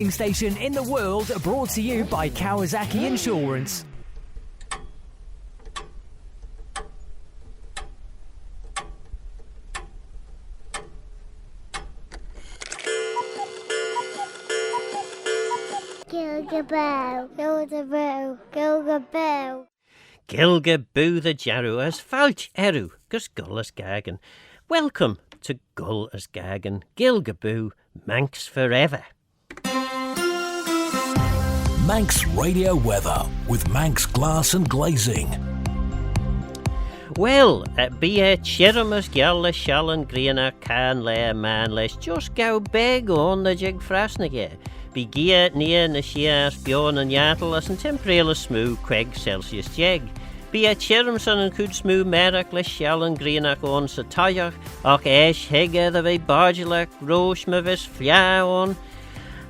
Station in the world, brought to you by Kawasaki Insurance. Gilgaboo, Gilgaboo, Gilgaboo. Gilgaboo the Jarrow as Falch Eru, gus Goll as Gaccan. Welcome to Goll as Gaccan, Gilgaboo, Manx forever. Manx Radio Weather with Manx Glass and Glazing. Well, be a chirramus gyalla shallan greena can le man lesh just go beg on the jig frasnige. Be gia near na shias bjorn and yatel as an temperela smooth queg Celsius jeg. Be a chirramson and could smooth merak le shallan greena on satayach och esh hege the ve bargelak rosh mavis flia on.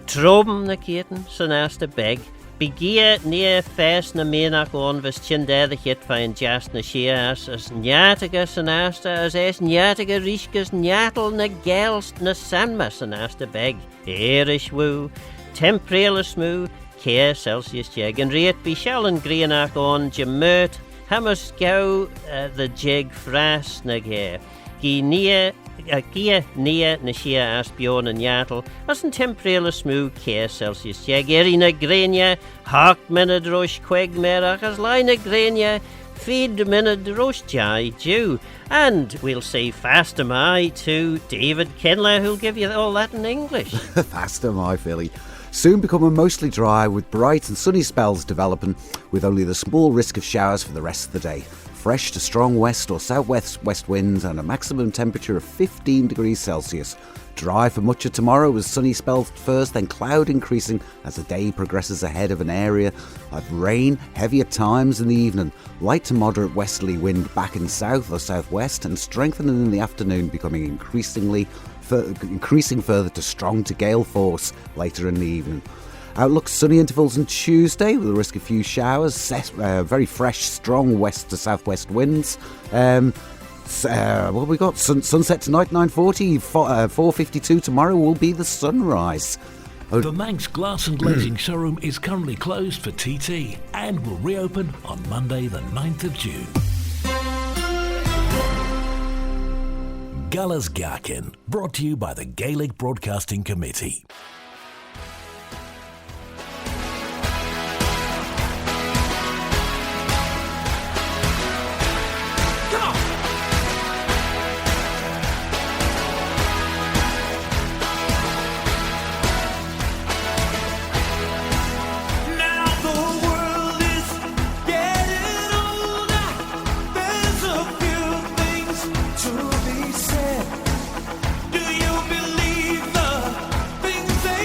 Troben na keten, sanasta beg. Begia near fest na menach on vis chinde the hit fain jas na shias as nyatiga sanasta as es nyatiga rishkas nyatel na gelst na sanma sanasta beg. Erish woo, temperela smooth, care Celsius jeg and rate be shallan greenach on jamert, hammers go the jeg fras na ge. Gia nia na shia as bjorn and yatel, as an temperela smooth care Celsius jeg na grenia, hawk minna drosh queg merach as line grenia, feed minna drosh jai jew. And we'll say fast am I to David Kinley, who'll give you all that in English. Fast am I, Philly. Soon becoming mostly dry with bright and sunny spells developing, with only the small risk of showers for the rest of the day. Fresh to strong west or southwest winds and a maximum temperature of 15 degrees Celsius. Dry for much of tomorrow with sunny spells first, then cloud increasing as the day progresses ahead of an area of rain, heavy at times in the evening. Light to moderate westerly wind back in south or southwest and strengthening in the afternoon, becoming increasing further to strong to gale force later in the evening. Outlook sunny intervals on Tuesday with a risk of few showers, very fresh, strong west to southwest winds. What we got? Sunset tonight, 9:40, 4:52 tomorrow will be the sunrise. The Manx Glass and Glazing showroom is currently closed for TT and will reopen on Monday the 9th of June. Gallas Gaccan, brought to you by the Gaelic Broadcasting Committee. To be said, do you believe the things that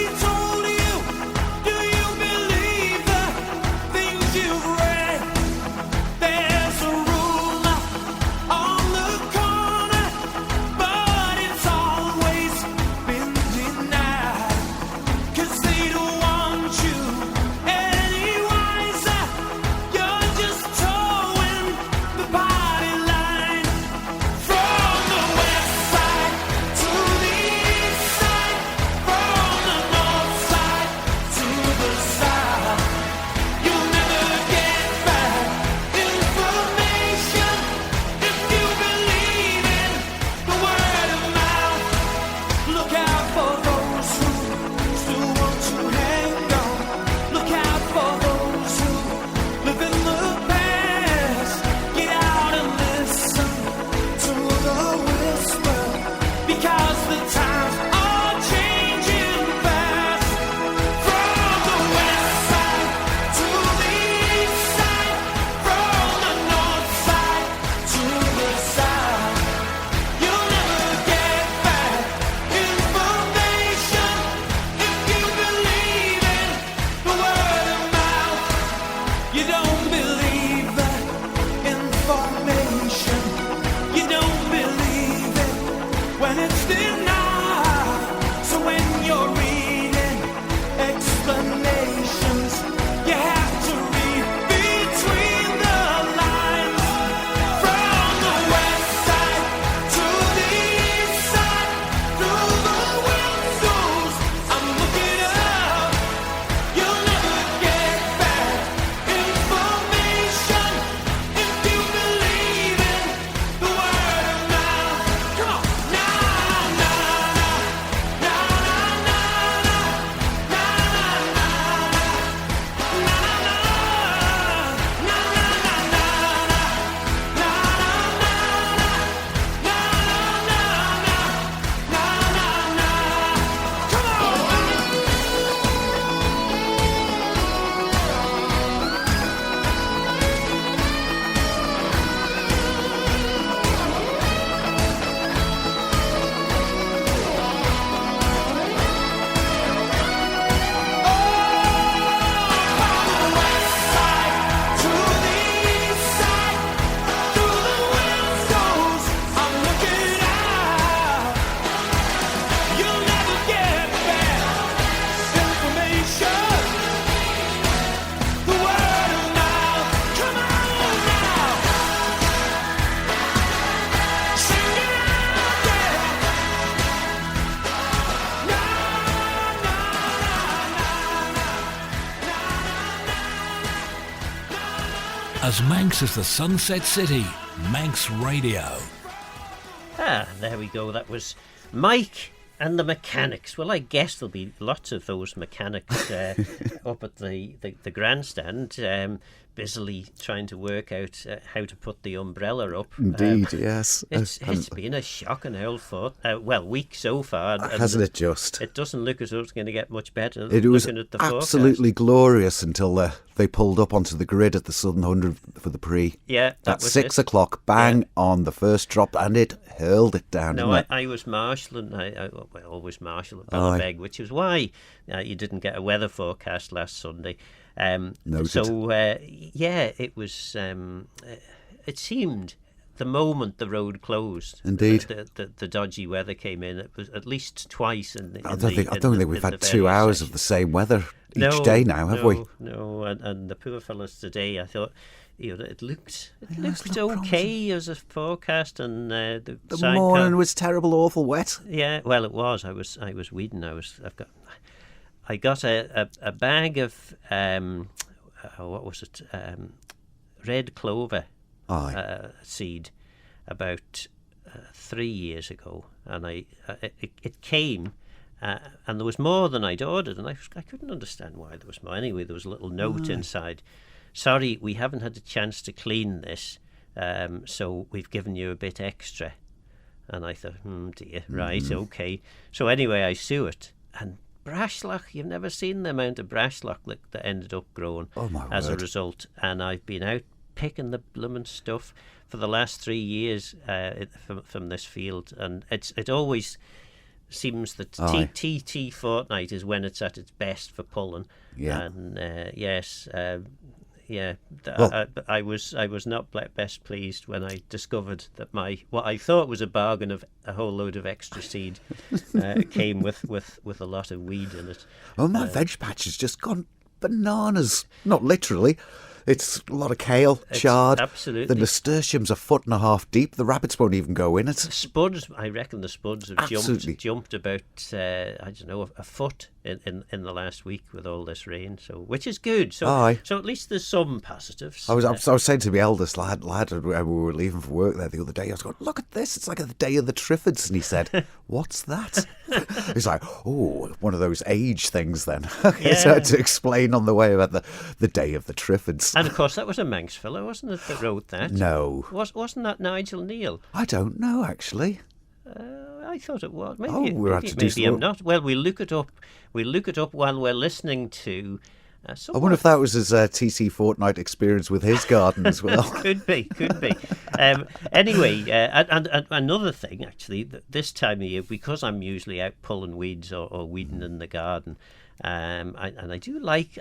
As Manx as the Sunset City, Manx Radio. There we go. That was Mike and the Mechanics. Well, I guess there'll be lots of those mechanics up at the grandstand, busily trying to work out how to put the umbrella up. Indeed, yes. It's been a shocking old week so far. Hasn't it just? It doesn't look as though it's going to get much better. It was looking at the absolutely forecast. glorious until they pulled up onto the grid at the Southern 100 for the pre. Yeah, that At was 6 it. o'clock, bang on the first drop, and it hurled it down. No, didn't it? I was marshalling. I always marshal at Ballabeg, which is why you didn't get a weather forecast last Sunday. Noted. So, it was. It seemed the moment the road closed, Indeed. the dodgy weather came in. It was at least twice. I don't think we've had 2 hours of the same weather each day now, have we? No, and the poor fellas today, I thought, it looked not okay as a forecast, and the morning was terrible, awful wet. Yeah, well, it was. I was weeding. I got a bag of what was it? Red clover seed about 3 years ago, and it came. And there was more than I'd ordered, and I couldn't understand why there was more. Anyway, there was a little note inside. Sorry, we haven't had a chance to clean this, so we've given you a bit extra. And I thought, dear, right, okay. So anyway, I sew it, and brashlock, you've never seen the amount of brashlock that ended up growing as a result. And I've been out picking the blooming stuff for the last 3 years from this field, and it always seems that TT fortnight is when it's at its best for pulling. Yeah. And I was not best pleased when I discovered that what I thought was a bargain of a whole load of extra seed came with a lot of weed in it. Oh, my veg patch has just gone bananas. Not literally. It's a lot of kale, chard. Absolutely. The nasturtium's 1.5 feet deep. The rabbits won't even go in it. Spuds, I reckon the spuds have jumped about, a foot in the last week with all this rain, so which is good. So at least there's some positives. I was saying to my eldest lad, we were leaving for work there the other day, I was going, look at this, it's like the day of the Triffids. And he said, what's that? He's like, oh, one of those age things then. So I had to explain on the way about the day of the Triffids. And of course, that was a Manx fellow, wasn't it, that wrote that? No. Wasn't that Nigel Neal? I don't know, actually. I thought it was. Maybe, maybe I'm not. Well, we'll look it up. We'll look it up while we're listening to. I wonder if that was his TC Fortnight experience with his garden as well. Could be. Anyway, and another thing, actually, this time of year, because I'm usually out pulling weeds or weeding in the garden, I do like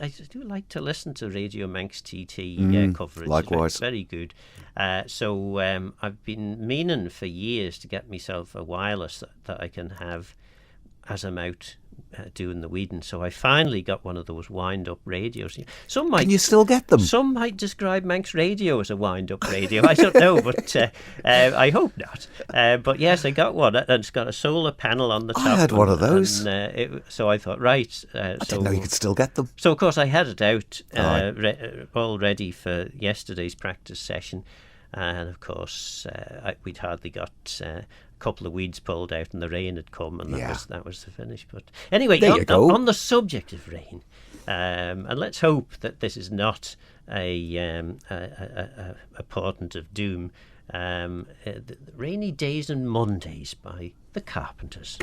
to listen to Radio Manx TT coverage. Likewise, it's very good. So I've been meaning for years to get myself a wireless that I can have as I'm out doing the weeding. So I finally got one of those wind-up radios. Can you still get them? Some might describe Manx Radio as a wind-up radio. I don't know, but I hope not. But yes, I got one, and it's got a solar panel on the top. I had one of those. So I thought, right. I didn't know you could still get them. So, of course, I had it out all ready for yesterday's practice session. And, of course, we'd hardly got a couple of weeds pulled out, and the rain had come, and that was the finish. But anyway, on the subject of rain, and let's hope that this is not a portent of doom. Rainy Days and Mondays by the Carpenters.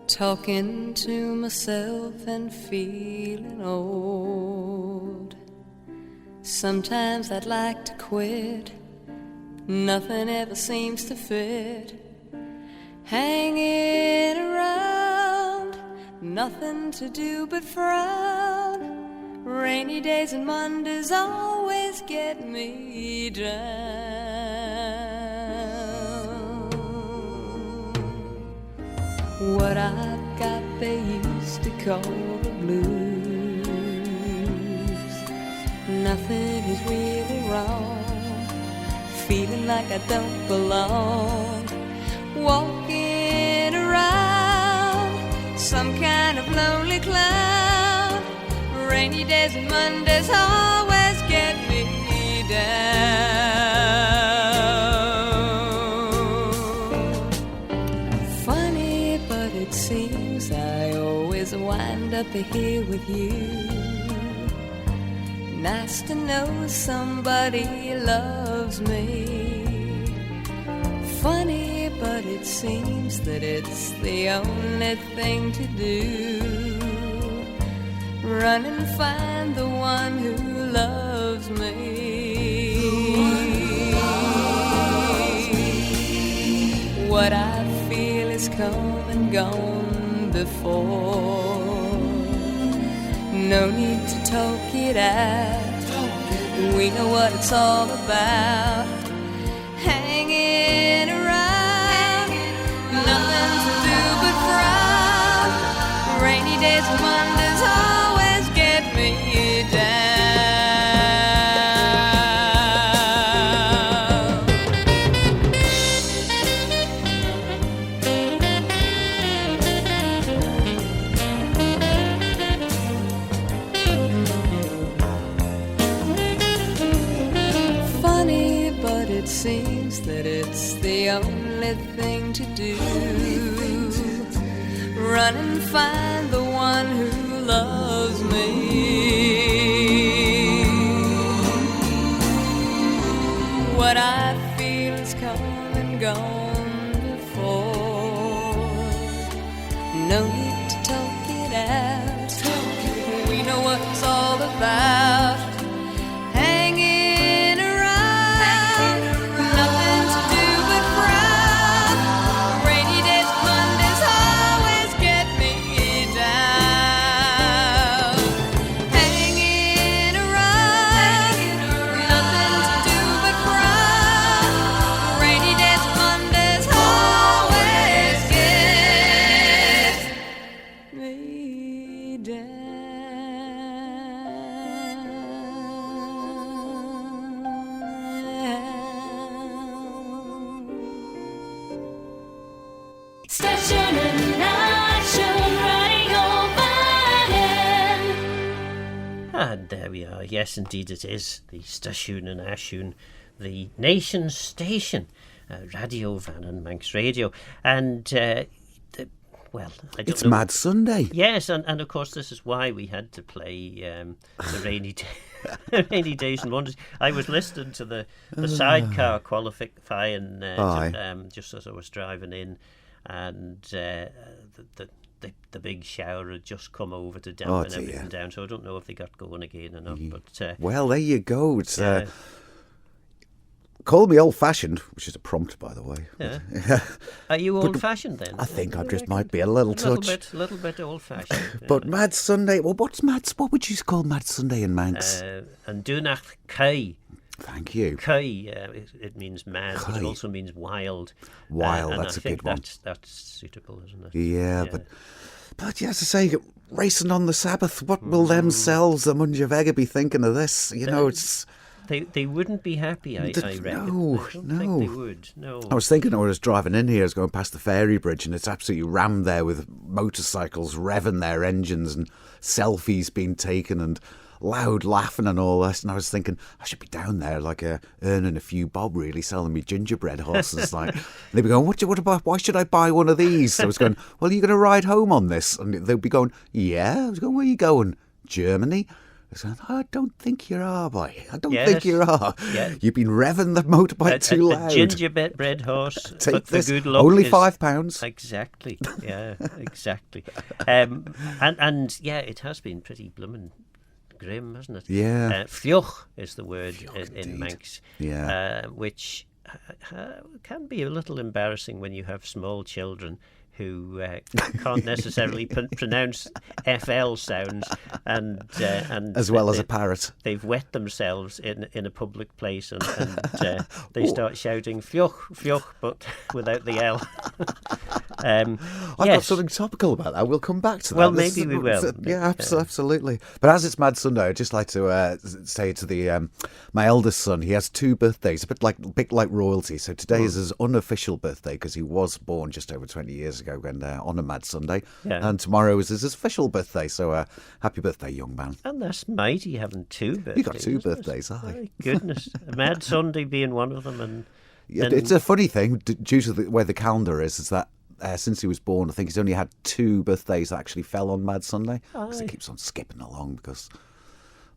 Talking to myself and feeling old. Sometimes I'd like to quit. Nothing ever seems to fit. Hanging around, nothing to do but frown. Rainy days and Mondays always get me down. What I've got they used to call the blues. nothing is really wrong. Feeling like I don't belong. Walking around some kind of lonely cloud. Rainy days and Mondays always get me down. Funny, but it seems I always wind up here with you. Nice to know somebody loves me. Funny, but it seems that it's the only thing to do. Run and find the one who loves me. What I feel is come and gone before. No need to talk it out. We know what it's all about. Hanging around, nothing to do but frown. Rainy days and Mondays always get me down. It seems that it's the only thing to do. Run and find the one who loves me. What I feel is come and gone before. No need to talk it out. We know what it's all about. And there we are. Yes, indeed it is. The Station and Ashun, the nation station, Radio Van and Manx Radio. And, well, I don't It's know. Mad Sunday. Yes, and of course this is why we had to play the rainy rainy days and wonders. I was listening to the sidecar qualifying just as I was driving in, and the big shower had just come over to dampen everything down, so I don't know if they got going again or not. But well, there you go. It's call me old-fashioned, which is a prompt, by the way. Yeah. Are you old-fashioned then? I think I just might be a little touch. Little bit old-fashioned. But Mad Sunday. Well, what would you call Mad Sunday in Manx? And Dunach Kai. Thank you. Kai, it means mad, but it also means wild. Wild, and that's I a good one. That's suitable, isn't it? Yeah, but yes, to say, racing on the Sabbath, what will themselves, the Munjavega, be thinking of this? You know, it's... They wouldn't be happy, I reckon. No, I don't think they would, no. I was thinking when I was driving in here, I was going past the ferry bridge, and it's absolutely rammed there with motorcycles revving their engines and selfies being taken and loud laughing and all this. And I was thinking, I should be down there, like earning a few bob, really, selling me gingerbread horses. Like, they'd be going, what about? Why should I buy one of these? So I was going, well, are you going to ride home on this? And they'd be going, yeah. I was going, where are you going? Germany? I said, I don't think you are, boy. I don't think you are. Yeah. You've been revving the motorbike too loud. A gingerbread horse. Take this. Good luck Only £5. Exactly. Yeah, exactly. And yeah, it has been pretty blooming grim, hasn't it? Yeah. Fioch is the word in indeed. Manx. Yeah. Which can be a little embarrassing when you have small children who can't necessarily pronounce FL sounds, and as well as a parrot. They've wet themselves in a public place, and they start shouting "fioch, fioch," but without the L. I've got something topical about that. We'll come back to that. Well, maybe we will. Yeah, absolutely. But as it's Mad Sunday, I'd just like to say to the my eldest son, he has 2 birthdays, a bit like royalty. So today is his unofficial birthday because he was born just over 20 years ago on a Mad Sunday. Yeah. And tomorrow is his official birthday. So happy birthday, young man. And that's mighty having 2 birthdays. You got 2 birthdays, aye. My goodness. A Mad Sunday being one of them. And it's a funny thing, due to where the calendar is that since he was born, I think he's only had 2 birthdays that actually fell on Mad Sunday. Because it keeps on skipping along because...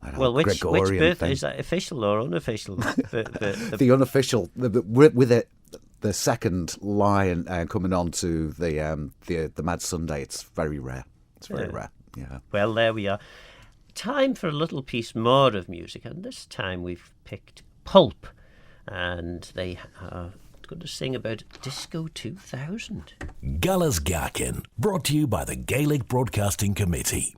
which birthday is that, official or unofficial? The unofficial, with it, the second line coming on to the Mad Sunday, it's very rare. It's very rare, yeah. Well, there we are. Time for a little piece more of music, and this time we've picked Pulp, and they are going to sing about Disco 2000. Guller's Gaccan, brought to you by the Gaelic Broadcasting Committee.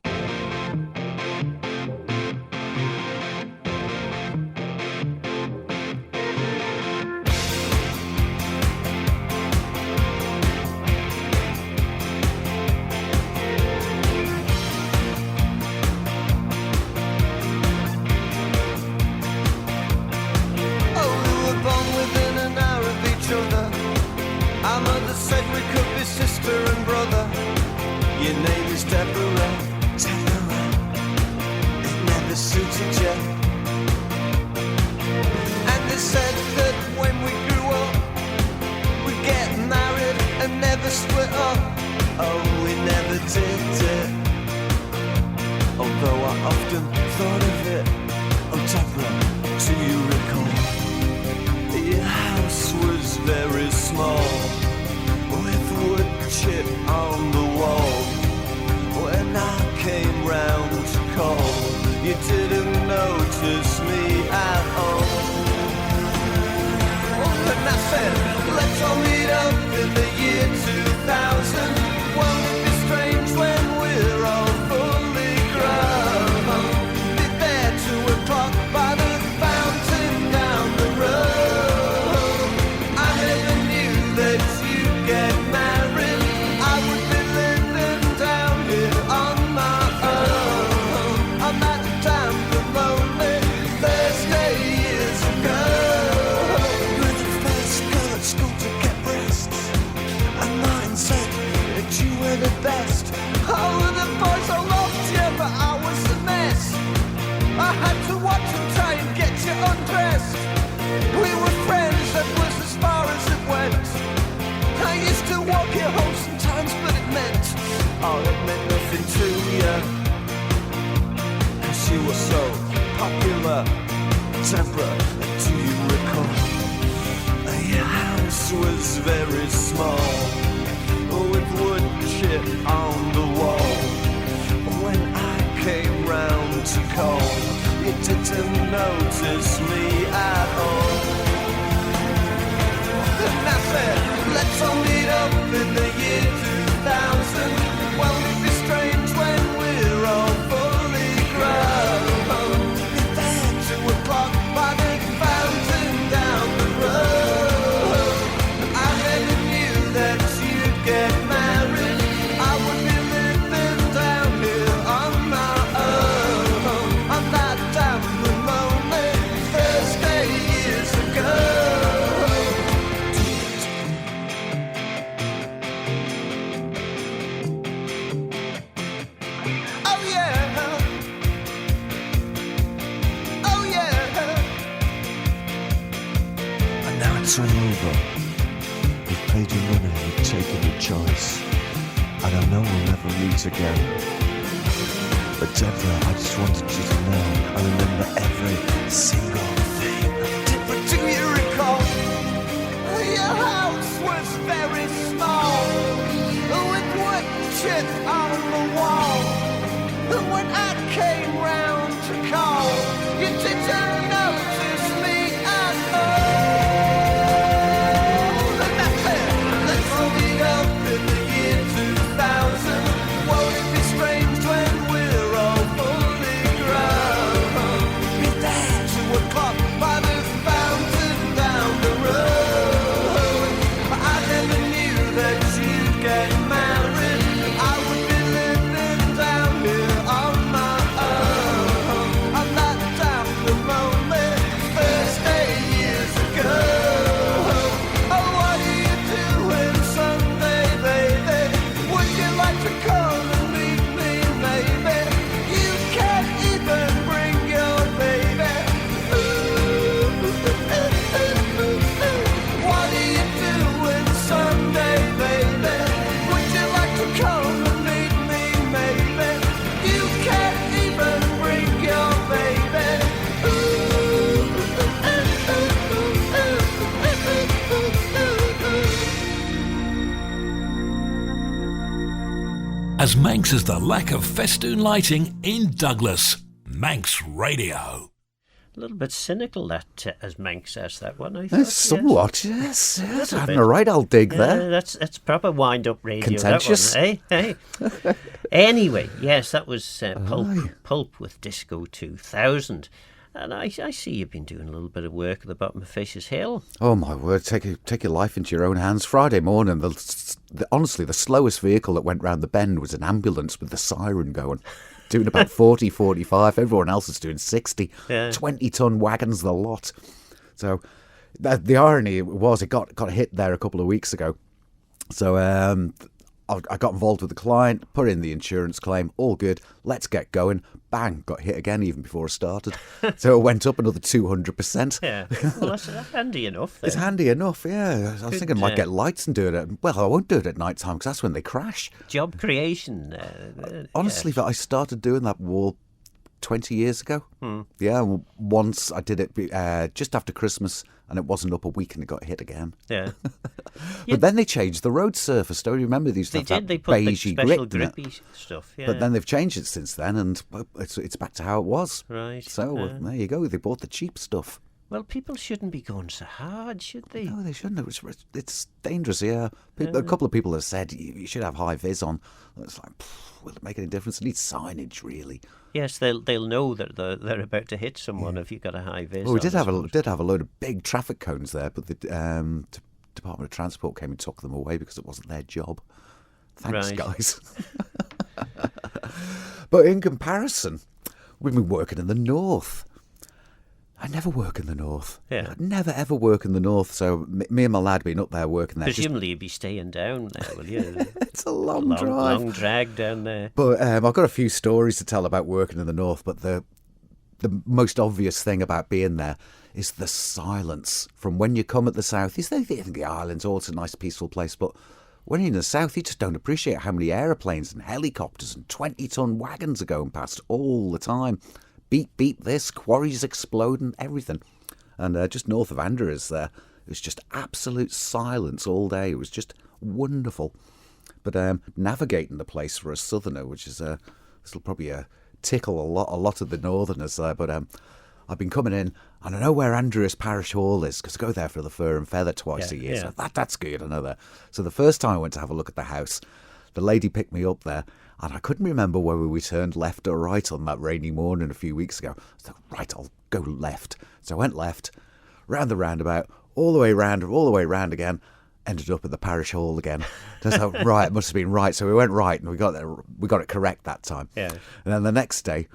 It's all over. We've paid your money, we've taken your choice, and I know we'll never meet again. But Deborah, I just wanted you to know I remember every single thing. Deborah, do you recall? Your house was very small, with wood chip on the wall. And when I came round to call, you didn't notice me at all. And that's it. Let's all meet up in the year 2000. Won't it be strange when we're all fully grown? Be there 2 o'clock by the as Manx as the lack of festoon lighting in Douglas. Manx Radio. A little bit cynical, that as Manx says that one, I thought. Somewhat, yes. Having a right old dig there. That's proper wind-up radio. Contentious. That one, eh? Anyway, yes, that was Pulp with Disco 2000. And I see you've been doing a little bit of work at the bottom of Fisher's Hill. Oh, my word. Take your life into your own hands. Friday morning, honestly, the slowest vehicle that went round the bend was an ambulance with the siren going. Doing about 40, 45. Everyone else is doing 60. 20-ton wagons, the lot. So the irony was it got hit there a couple of weeks ago. So I got involved with the client, put in the insurance claim, all good, let's get going. Bang, got hit again even before I started. So it went up another 200%. Yeah, well, that's handy enough then. It's handy enough, yeah. I was thinking I might get lights and do it well, I won't do it at night time because that's when they crash. Job creation. Honestly, I started doing that wall 20 years ago. Yeah, once I did it just after Christmas and it wasn't up a week and it got hit again. Yeah. But then they changed the road surface. Don't you remember these? They put the special grippy stuff. Yeah. But then they've changed it since then, and it's back to how it was. Right. So there you go. They bought the cheap stuff. Well, people shouldn't be going so hard, should they? No, they shouldn't. It's dangerous. Yeah. A couple of people have said you should have high vis on. It's like, will it make any difference? It needs signage, really. Yes, they'll know that they're about to hit someone if you've got a high vis. Well, we did have a load of big traffic cones there, but the Department of Transport came and took them away because it wasn't their job. Thanks, guys. But in comparison, we've been working in the north. I never work in the north. Yeah. I never ever work in the north. So me and my lad been up there working there. Presumably you'd be staying down there, will you? It's a long drive. Long drag down there. But I've got a few stories to tell about working in the north. But the most obvious thing about being there is the silence. From when you come at the south, you think the islands, it's a nice peaceful place. But when you're in the south, you just don't appreciate how many aeroplanes and helicopters and 20-ton wagons are going past all the time. Beep, beep, this, quarries exploding, everything. And just north of Andrews there, it was just absolute silence all day. It was just wonderful. But navigating the place for a southerner, which is, this will probably tickle a lot of the northerners there, but I've been coming in, and I know where Andrews Parish Hall is, because I go there for the fur and feather twice a year, so that's good, I know that. So the first time I went to have a look at the house, the lady picked me up there, and I couldn't remember whether we turned left or right on that rainy morning a few weeks ago. So, right, I'll go left. So I went left, round the roundabout, all the way round again, ended up at the parish hall again. So I thought, right, it must have been right. So we went right, and we got it correct that time. Yeah. And then the next day,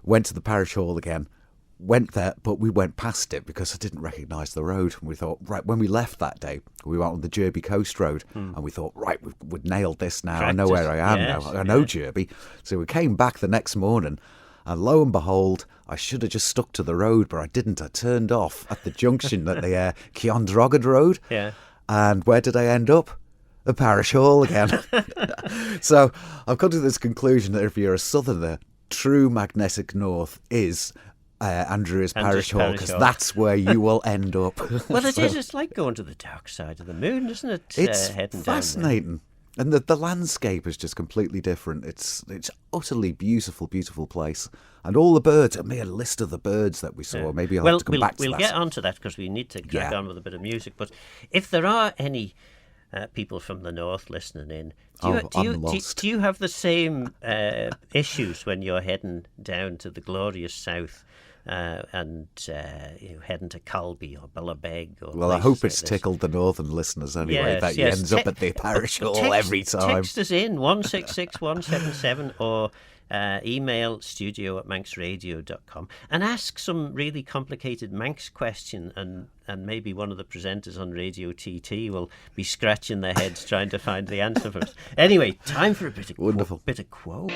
went to the parish hall again, went there, but we went past it because I didn't recognise the road. And we thought, right, when we left that day, we went on the Jurby Coast Road, and we thought, right, we've nailed this now. I know where I am now. I know Jurby. So we came back the next morning, and lo and behold, I should have just stuck to the road, but I didn't. I turned off at the junction at the Keondrogad Road. Yeah. And where did I end up? The parish hall again. So I've come to this conclusion that if you're a southerner, true magnetic north is Andrews Parish Hall, because that's where you will end up. Well, it is. It's like going to the dark side of the moon, isn't it? It's heading fascinating. And the landscape is just completely different. It's utterly beautiful, beautiful place. And all the birds, I made a list of the birds that we saw. Yeah. Maybe I'll have to come back to that. We'll get onto that because we need to crack on with a bit of music. But if there are any people from the north listening in, do you have the same issues when you're heading down to the glorious south? And heading to Colby or Billabeg. Well, I hope it's tickled the northern listeners anyway, that he ends up at the parish hall every time. Text us in 166177 or email studio@manxradio.com and ask some really complicated Manx question, and maybe one of the presenters on Radio TT will be scratching their heads trying to find the answer for us. Anyway, time for a bit of quote.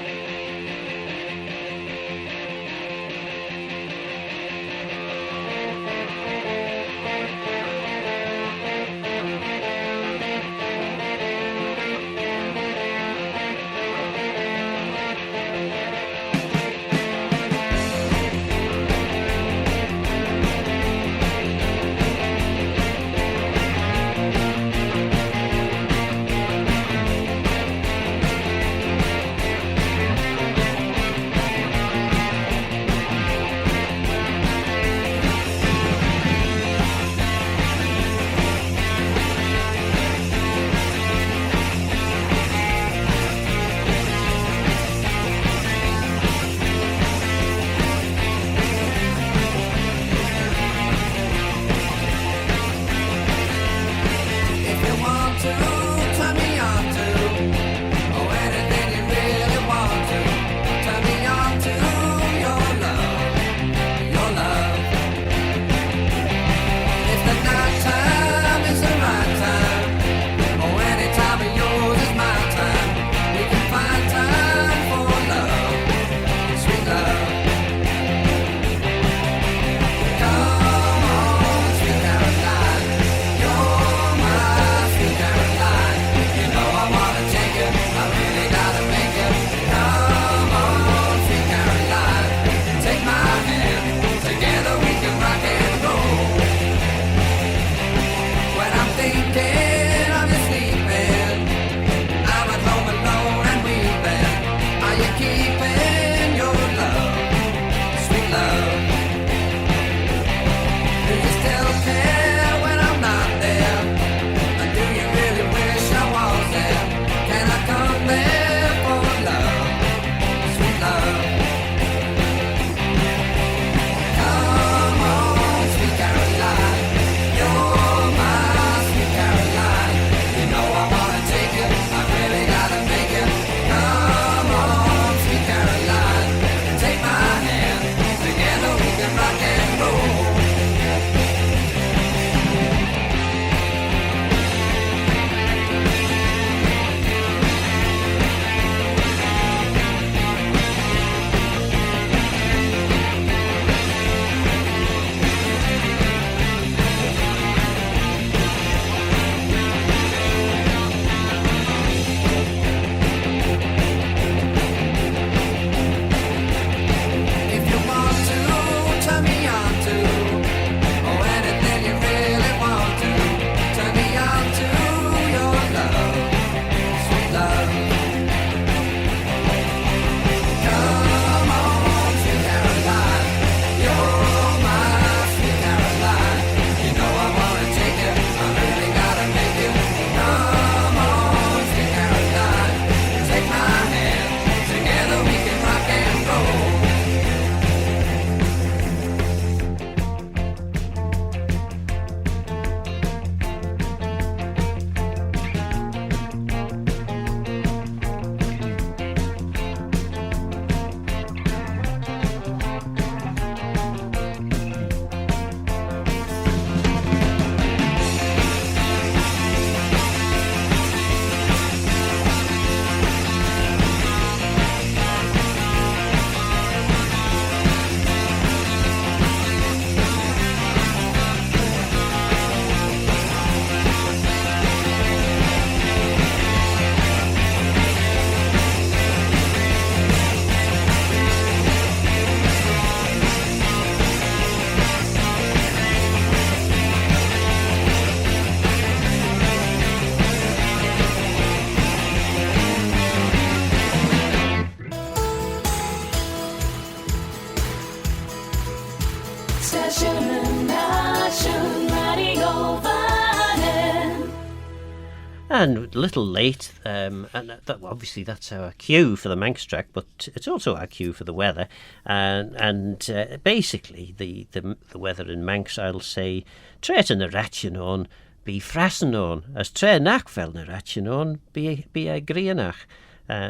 And a little late, and obviously that's our cue for the Manx track, but it's also our cue for the weather. And basically, the weather in Manx, I'll say, tret yn y ratchen on, be frassen on, as tre nach fel yn y ratchen on, be a grianach.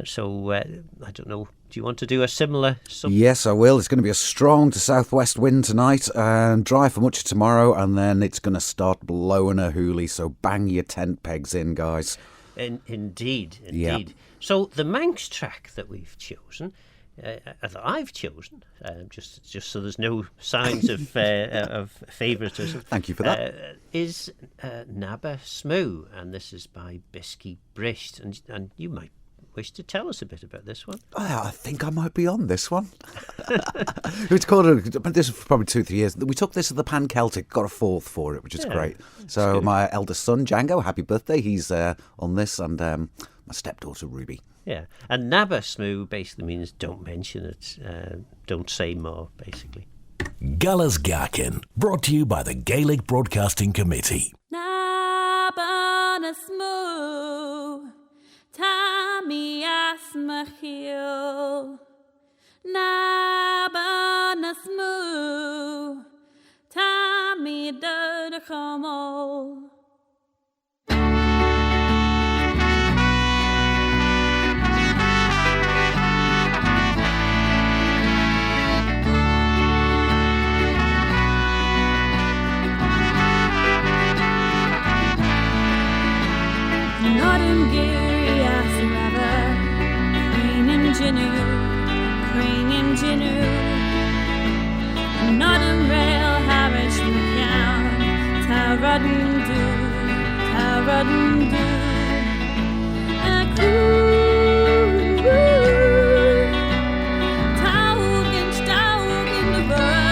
So, I don't know, do you want to do a similar? Yes, I will. It's going to be a strong to southwest wind tonight, and dry for much of tomorrow, and then it's going to start blowing a hoolie, so bang your tent pegs in, guys. Indeed. Yeah. So the Manx track that we've chosen, that I've chosen, just so there's no signs of favouritism. Thank you for that. Is Nabba Smoo, and this is by Bisky Brisht, and you might wish to tell us a bit about this one. I think I might be on this one. It's called this is probably 2-3 years. We took this at the Pan Celtic, got a 4th for it, which is great. So good. My eldest son Django, happy birthday, he's on this, and my stepdaughter Ruby. Yeah, and Nabba Smoo basically means don't mention it, don't say more, basically. Galas Gaccan, brought to you by the Gaelic Broadcasting Committee. Nabana Smoo, Tammy Asmachil. Nabana Smoo, Tammy Dudachamol. Nodden Geary Asrava, Crane and Jinnu, Nodden Rail Harish McCown, Tarodden Do, and a crew, Taug in the bird.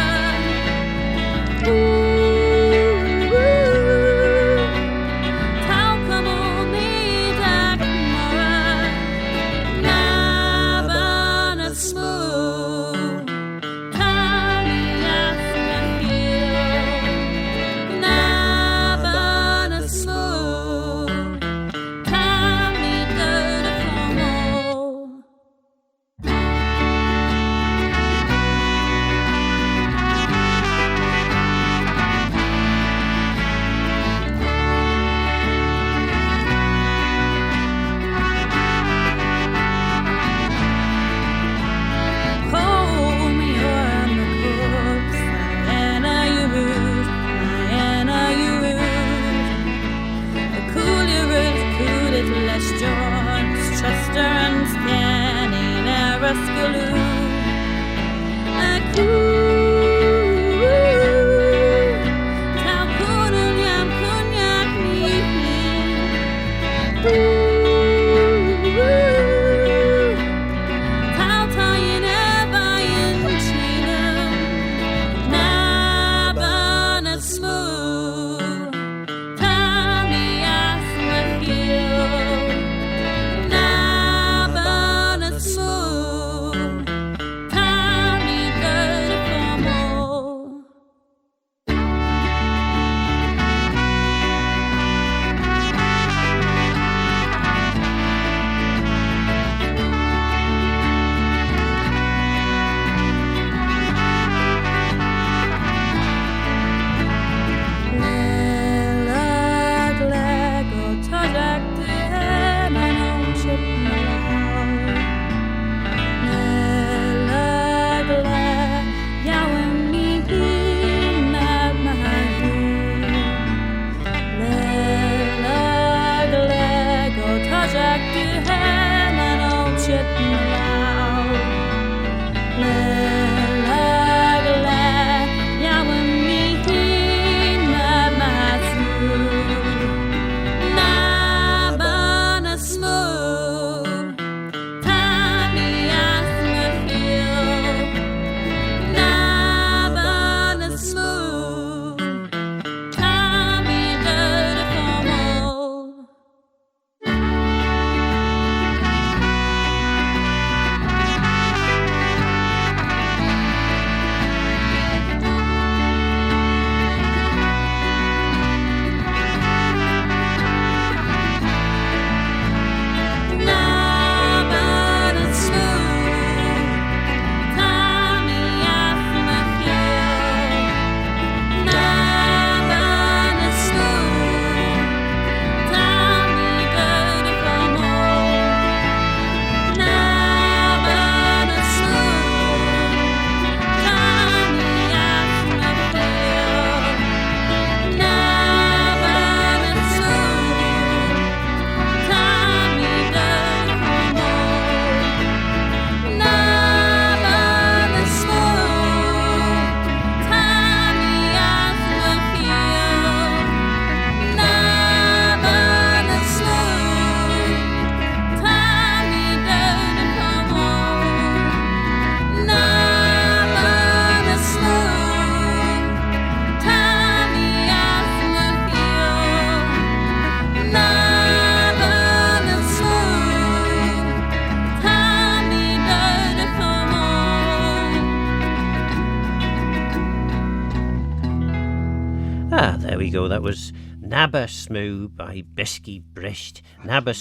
There we go. That was Nabba Smoo by Bisky Brisht. Nabba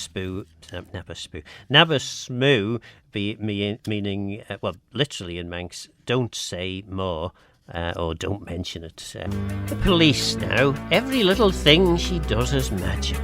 Smoo meaning, well, literally in Manx, don't say more. Or don't mention it. The police now. Every little thing she does is magic.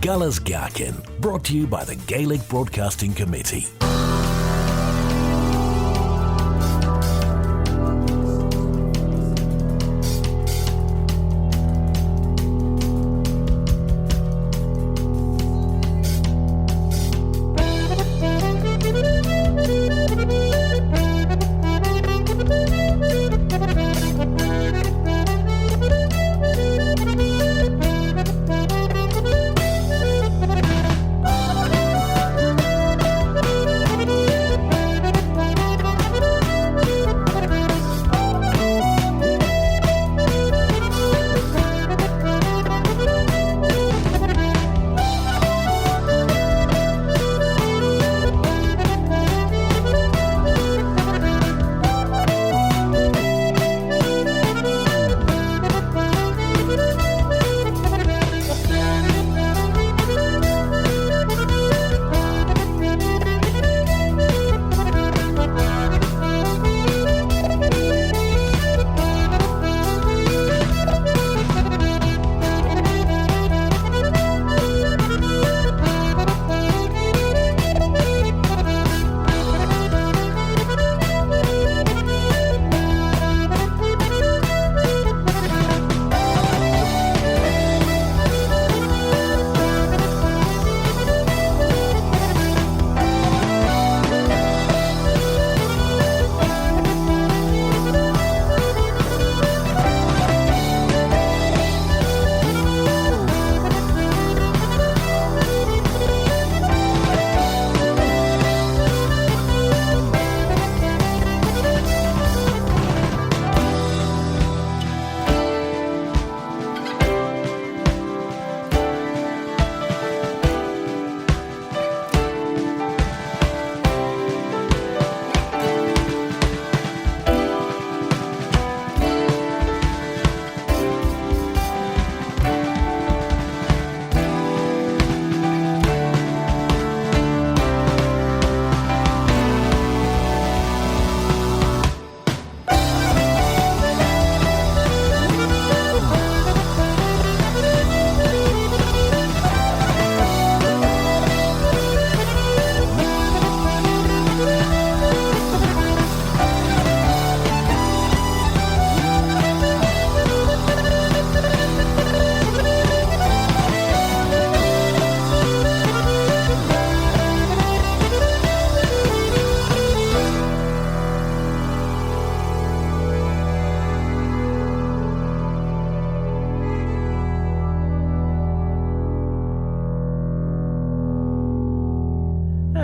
Galas Gaccan, brought to you by the Gaelic Broadcasting Committee.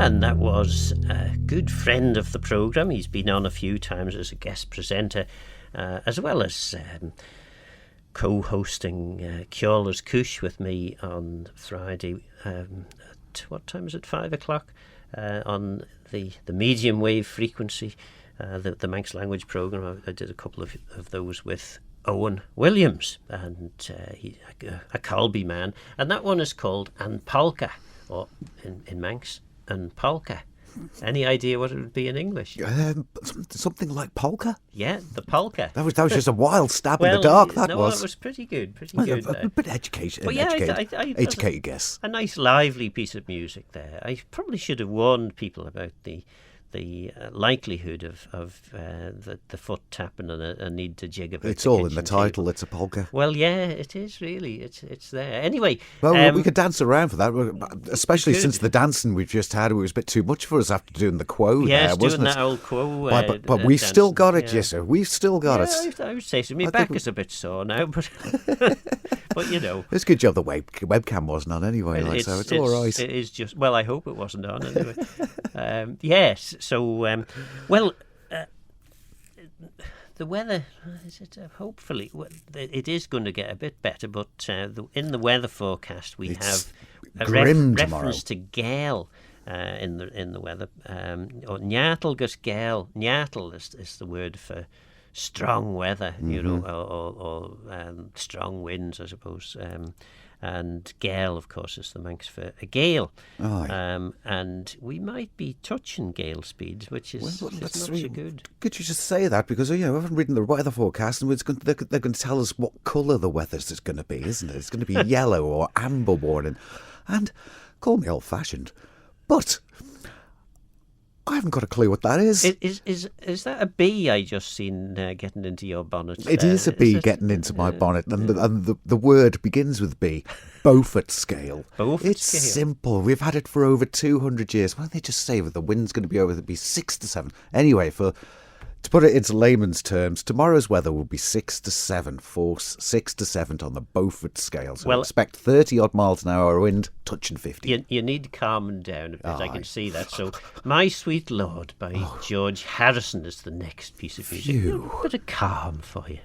And that was a good friend of the programme. He's been on a few times as a guest presenter, as well as co-hosting Ceola's Cúis with me on Friday. At what time is it? 5 o'clock on the medium wave frequency, the Manx language programme. I did a couple of those with Owen Williams, and he's a Colby man, and that one is called An Polka, or in Manx, An Polka. Any idea what it would be in English? Something like polka? Yeah, the polka. That was just a wild stab in the dark, that was. It was pretty good, A bit educated, but yeah, educated guess. A nice lively piece of music there. I probably should have warned people about the likelihood of the foot tapping and a need to jig about. It's all in the title. It's a polka. Well, yeah, it is really. It's there. Anyway, well, we could dance around for that, especially since the dancing we've just had, it was a bit too much for us after doing the quo. Yes, there, wasn't doing it? that old quo. But we've still got it, yeah. yes, sir. We've still got it. I would say so. My back is a bit sore now, but but you know, it's a good job the webcam wasn't on anyway. So it's all right. It is just. Well, I hope it wasn't on anyway. Yes. So, the weather, hopefully, it is going to get a bit better, but in the weather forecast we have a reference to Goll in the weather. Or Nyatal gus Goll. Nyatal is the word for strong weather, you know, or strong winds, I suppose. And Goll, of course, is the Manx for a gale. And we might be touching gale speeds, which is not so good. Could you just say that? Because, we haven't written the weather forecast, and they're going to tell us what colour the weather's is going to be, isn't it? It's going to be yellow or amber warning. And call me old-fashioned, but I haven't got a clue what that is. Is that a bee I just seen getting into your bonnet? It is a bee getting into my bonnet, and the word begins with B. Beaufort scale. It's simple. We've had it for over 200 years. Why don't they just say that the wind's going to be over? It'll be 6 to 7. Anyway, to put it into layman's terms, tomorrow's weather will be 6 to 7, force 6 to 7 on the Beaufort scale. So expect 30 odd miles an hour wind, touching 50. You need calming down a bit. I can see that. So, My Sweet Lord by George Harrison is the next piece of music. A bit of calm for you.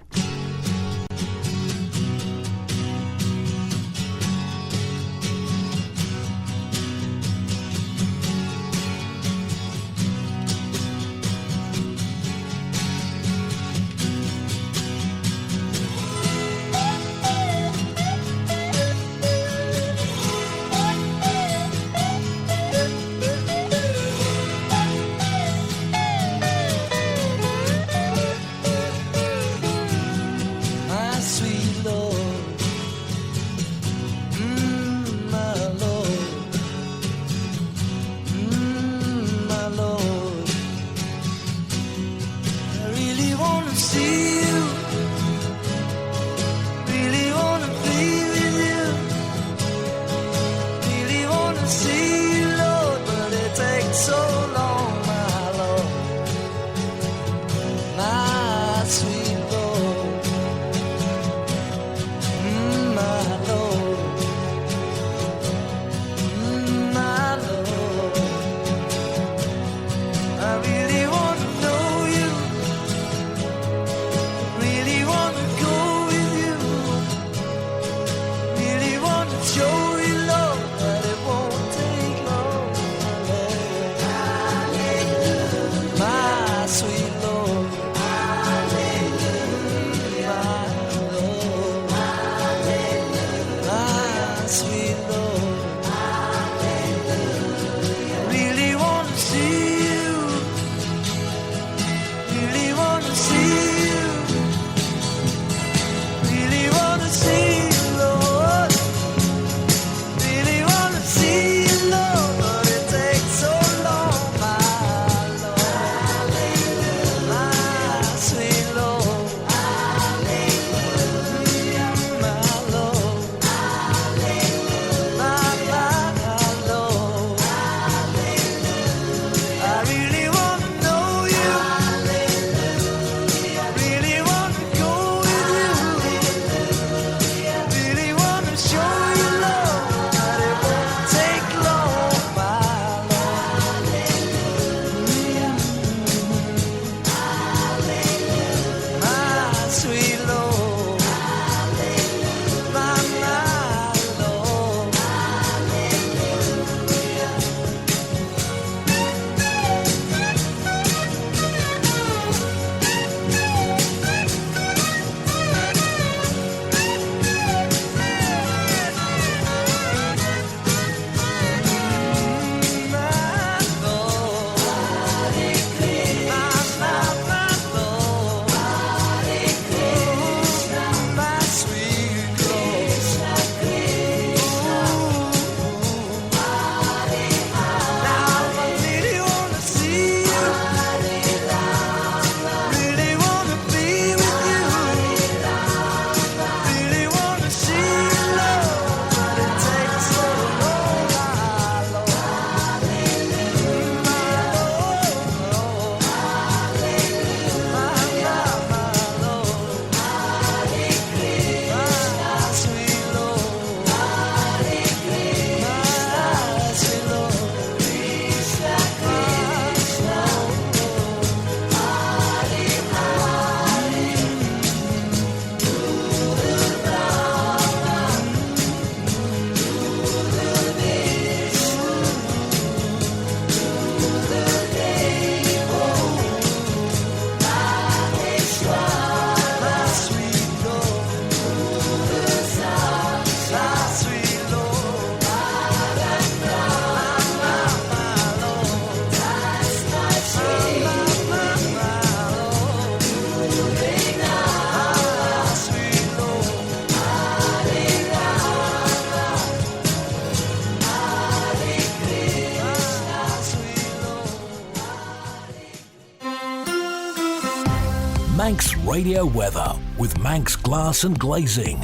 Manx Radio Weather with Manx Glass and Glazing.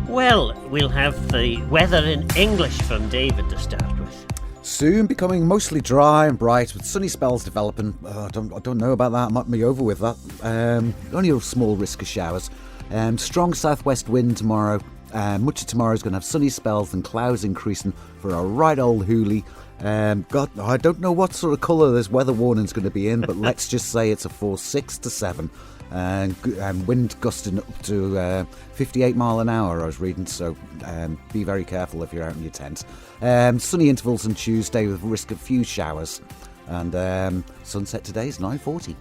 Well, we'll have the weather in English from David to start with. Soon becoming mostly dry and bright with sunny spells developing. I don't know about that. Might be over with that. Only a small risk of showers. Strong southwest wind tomorrow. Much of tomorrow is going to have sunny spells and clouds increasing for a right old hoolie. God, I don't know what sort of colour this weather warning's going to be in, but let's just say it's a force 6 to 7. And wind gusting up to 58 mile an hour, I was reading, so be very careful if you're out in your tent. Sunny intervals on Tuesday with risk of few showers. And sunset today is 9:40.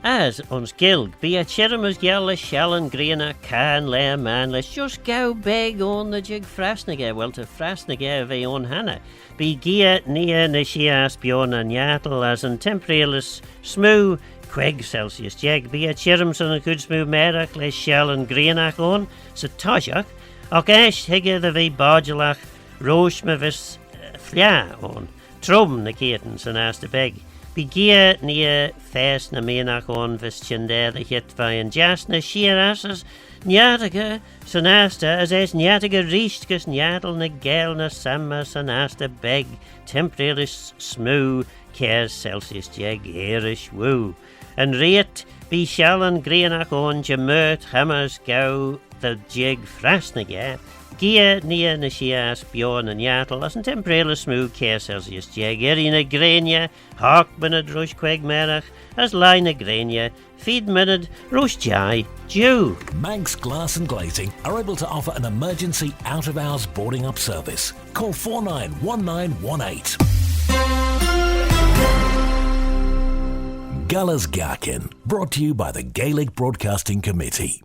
As ons gilg, be a chirimus gella shallan greena can le man let's just go beg on the jig frasnige, well to frasnige ve on hannah. Be gia nia nishias bjorn and yatel as an temporalis smoo Queg Celsius jeg be a chirims on a good smoo merach le shallan greenach on, so tajach, och ash higge the ve bargelach rosh me vis flia on, trom na kietens and as the beg. Be gia nia fest na menach on vis chinde the hit vayan jas na shiras nyataga sanasta as es nyataga richtkus nyatel na gel na samma sanasta beg temporalis smoo care Celsius jeg erish woo. And rate be shallan greenach on jamert hammers go the jig frasnige. Gia nia na shias bjorn and yatel as an temporarily smooth care Celsius jeg erina grenia hawk benad rush queg merach as line a grenia feed minute rush jai jew. Manx Glass and Glazing are able to offer an emergency out-of-hours boarding up service. Call 491918. Guller's Gaccan, brought to you by the Gaelic Broadcasting Committee.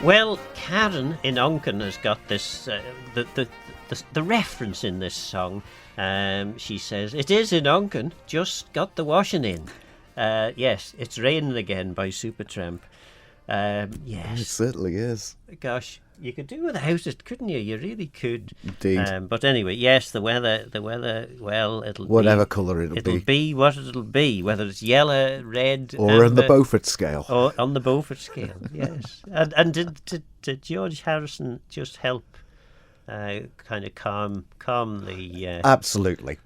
Well, Karen in Onken has got this, the reference in this song. She says, "It is in Onken, just got the washing in." Yes, It's Raining Again by Supertramp. Yes. It certainly is. Gosh, you could do without it, couldn't you? You really could. Indeed. But anyway, yes, the weather, well, it'll Whatever be... colour it'll be. It'll be what it'll be, whether it's yellow, red... Or on the Beaufort scale. Or on the Beaufort scale, yes. And did George Harrison just help kind of calm the... Absolutely.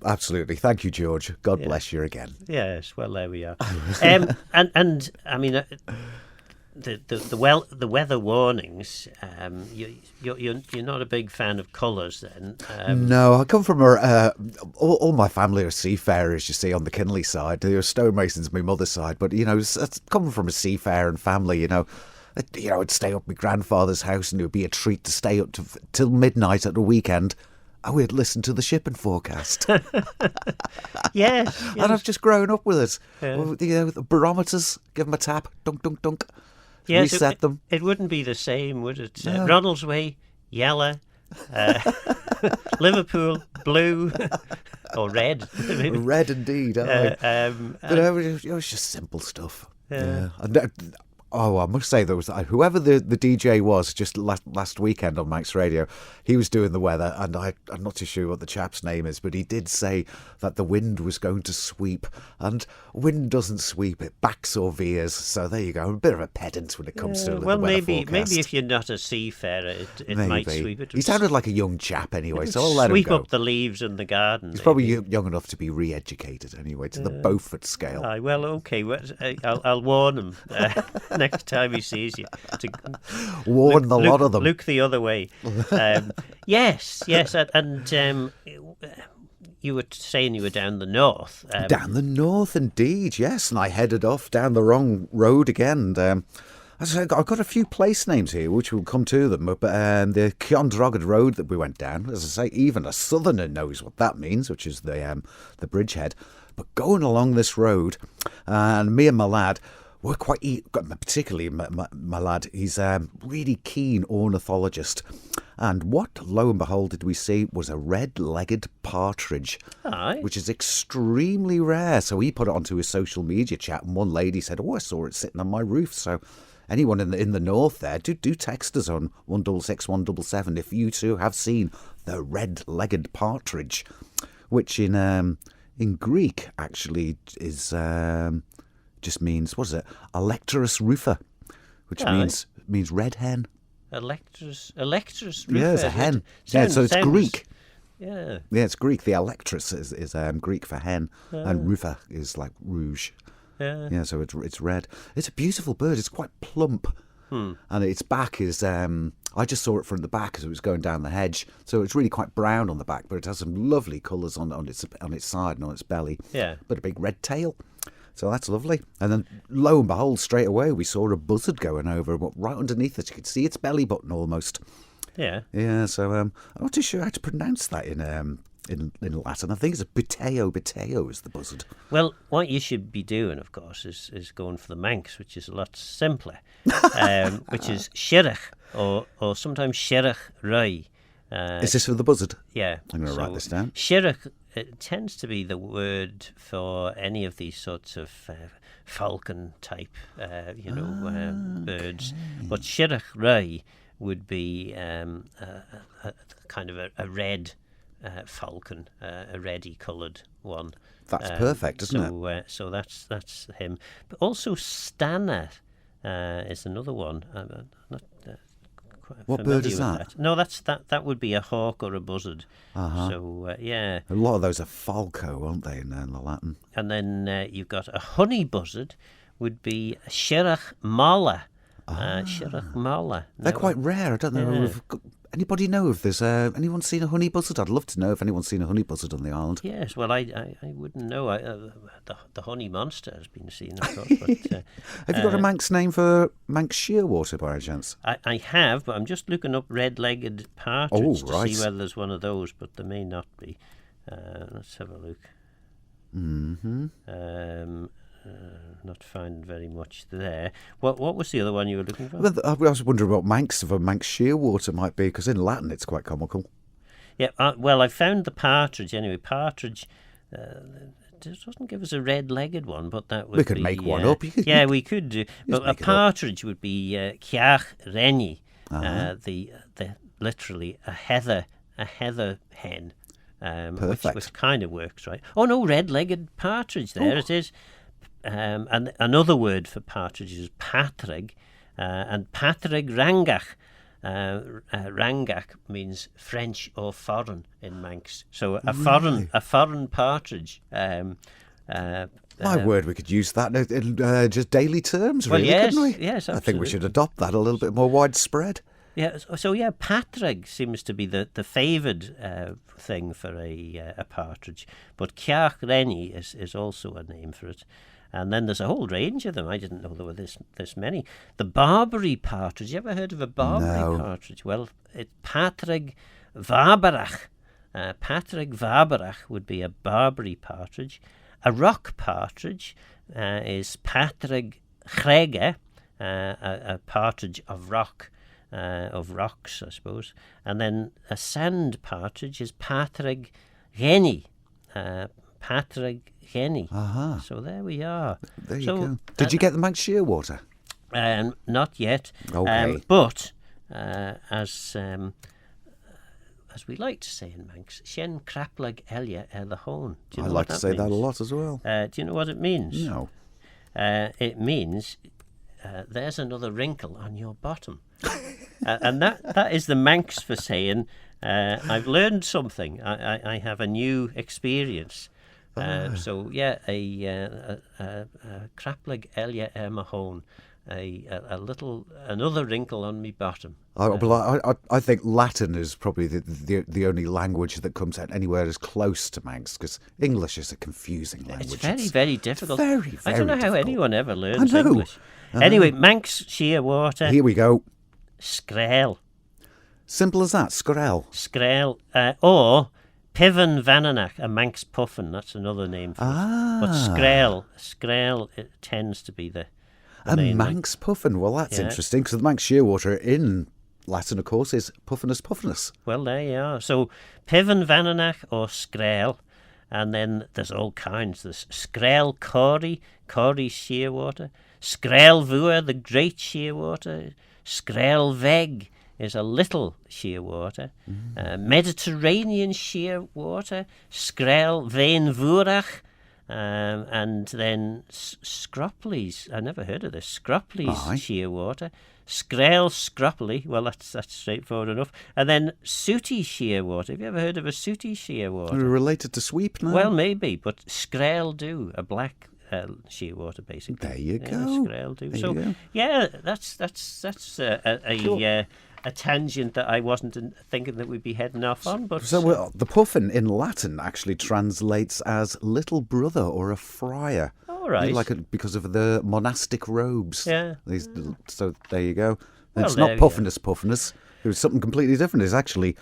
Thank you, George. God bless you again. Yes, well, there we are. and I mean... The weather warnings. You're not a big fan of colours, then. No, I come from all my family are seafarers. You see, on the Kinley side, they were stonemasons. My mother's side, but it's coming from a seafaring family. I'd stay up at my grandfather's house, and it would be a treat to stay up till midnight at the weekend. And we'd listen to the shipping forecast. Yes. And I've just grown up with it. With the barometers, give them a tap, dunk, dunk, dunk. Yes, reset them. It wouldn't be the same, would it? No. Ronaldsway, yellow. Liverpool, blue. Or red. Maybe. Red indeed. But it was just simple stuff. Yeah. I must say, there was whoever the DJ was just last weekend on Manx Radio. He was doing the weather, and I'm not too sure what the chap's name is, but he did say that the wind was going to sweep, and wind doesn't sweep, it backs or veers. So there you go, a bit of a pedant when it comes to the weather forecast. Maybe if you're not a seafarer, it might sweep it. He sounded like a young chap anyway, so I'll let him go. Sweep up the leaves in the garden. He's probably young enough to be re-educated anyway, to the Beaufort scale. Well, okay, I'll warn him next time he sees you. Warn the lot of them. Look the other way. Yes, and you were saying you were down the north. Down the north, indeed, yes. And I headed off down the wrong road again. As I say, I've got a few place names here, which will come to them. But the Ciondrogad Road that we went down, as I say, even a southerner knows what that means, which is the bridgehead. But going along this road, and me and my lad, we're quite, particularly my lad, he's a really keen ornithologist. And what, lo and behold, did we see was a red-legged partridge, which is extremely rare. So he put it onto his social media chat, and one lady said, "Oh, I saw it sitting on my roof." So anyone in the north there, do text us on 166 177 if you too have seen the red-legged partridge, which in Greek actually is just means, what is it? Electrus rufa, which means red hen. Electrus rufa. Yeah, it's a hen. So it's Greek. Yeah. Yeah, it's Greek. The electrus is Greek for hen, and rufa is like rouge. Yeah, so it's red. It's a beautiful bird. It's quite plump. And its back is, I just saw it from the back as it was going down the hedge. So it's really quite brown on the back, but it has some lovely colours on its side and on its belly. Yeah. But a big red tail. So that's lovely. And then, lo and behold, straight away we saw a buzzard going over, but right underneath it, you could see its belly button almost. Yeah. Yeah, so I'm not too sure how to pronounce that in Latin. I think it's a biteo is the buzzard. Well, what you should be doing, of course, is going for the Manx, which is a lot simpler, which is shirach, or sometimes shirach rai. Is this for the buzzard? Yeah. I'm going to write this down. Shirach tends to be the word for any of these sorts of falcon type, birds. But shirach rai would be a kind of a red falcon, a reddy coloured one. That's perfect, isn't it? So that's him. But also Stanner is another one. I'm not what bird is that? No, that would be a hawk or a buzzard. So yeah, a lot of those are falco, aren't they, in the Latin? And then you've got a honey buzzard, would be shirach mala. Shirach mala. They're quite rare. I don't know. Anybody know if there's anyone seen a honey buzzard? I'd love to know if anyone's seen a honey buzzard on the island. Yes, well, I wouldn't know. The honey monster has been seen, of course. But, have you got a Manx name for Manx shearwater by any chance? I have, but I'm just looking up red-legged partridge to see whether there's one of those, but there may not be. Let's have a look. not finding very much there. What was the other one you were looking for? Well, I was wondering what Manx shearwater might be, because in Latin it's quite comical. Yeah, well, I found the partridge anyway. Partridge doesn't give us a red-legged one, but that would We could be, make one up. Yeah, we could do. But a partridge would be ceach renny, the literally a heather hen. Perfect. Which kind of works, right? Oh no, red-legged partridge. There it is. And another word for partridge is patrig, and patrig rangach. Rangach means French or foreign in Manx. So a foreign partridge. My word, we could use that in just daily terms, Well, really, yes, couldn't we? yes, I think absolutely. we should adopt that a little bit more widespread. Yeah, so patrig seems to be the favoured thing for a partridge, but ceach renny is also a name for it. And then there's a whole range of them. I didn't know there were this many. The Barbary partridge. You ever heard of a Barbary partridge? Well, patrig vabarach. Patrig vabarach would be a Barbary partridge. A rock partridge is patrig chrege, a partridge of rock. Of rocks, I suppose. And then a sand partridge is patrig geni. Patrig geni. Aha. So there we are. There you go. Did you get the Manx shearwater? Not yet. Okay. But as we like to say in Manx, shen kraplag elia the hone. I like to say that a lot as well. Do you know what it means? No. It means there's another wrinkle on your bottom. And that is the Manx for saying I've learned something. I have a new experience. So yeah, a kraplig elia mahone, another wrinkle on me bottom. I think Latin is probably the only language that comes out anywhere as close to Manx, because English is a confusing language. It's very, very difficult. Very, very I don't know how difficult. anyone ever learns I know. English. Anyway, Manx shearwater. Here we go. Skrel. Simple as that. Skrel. Skrel. Or Piven Vananach, a Manx puffin. That's another name for it. But Skrel, it tends to be the main Manx puffin. Well, that's interesting, because the Manx shearwater in Latin, of course, is puffinus puffinus. Well, there you are. So Piven Vananach or Skrel. And then there's all kinds. There's Skrel Corey shearwater. Skrel Vua, the great shearwater. Skrel Veg is a little shearwater. Mediterranean shearwater. Skrel Vein Vurach. And then Scroppleys. I never heard of this. Scroppleys shearwater. Skrel Scroppely. Well, that's straightforward enough. And then Sooty shearwater. Have you ever heard of a Sooty shearwater? Related to sweep now? Well, maybe, but Skrel do, a black shearwater, basically. There you go. Skrel do. So, yeah, that's a tangent that I wasn't thinking that we'd be heading off on. But So the puffin in Latin actually translates as little brother or a friar. all right. Because of the monastic robes. Yeah. So there you go. Well, It's not there we go. puffinus. It was something completely different. It's actually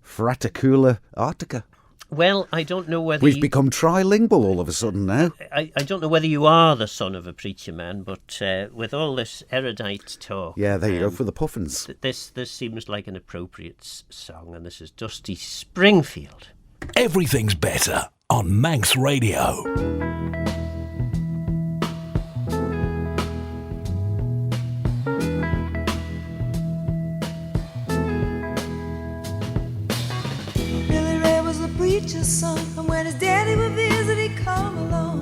Fraticula artica. Well, I don't know whether We've become trilingual all of a sudden now. I don't know whether you are the son of a preacher man, but with all this erudite talk... Yeah, there you go, for the puffins. This seems like an appropriate song, and this is Dusty Springfield. Everything's better on Manx Radio. Billy Ray was the preacher's son, and when his daddy would visit, he'd come along.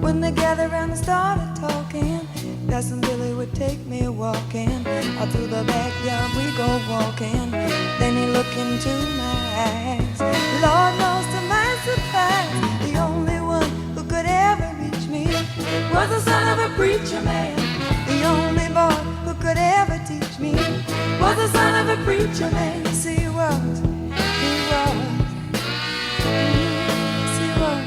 When they gathered around and started talking, that's when Billy would take me walking. Out through the backyard we go walking. Then he looked into my eyes. Lord knows to my surprise, the only one who could ever reach me was the son of a preacher man. The only boy who could ever teach me was the son of a preacher man. Yes, he was. He was. Yes, he was.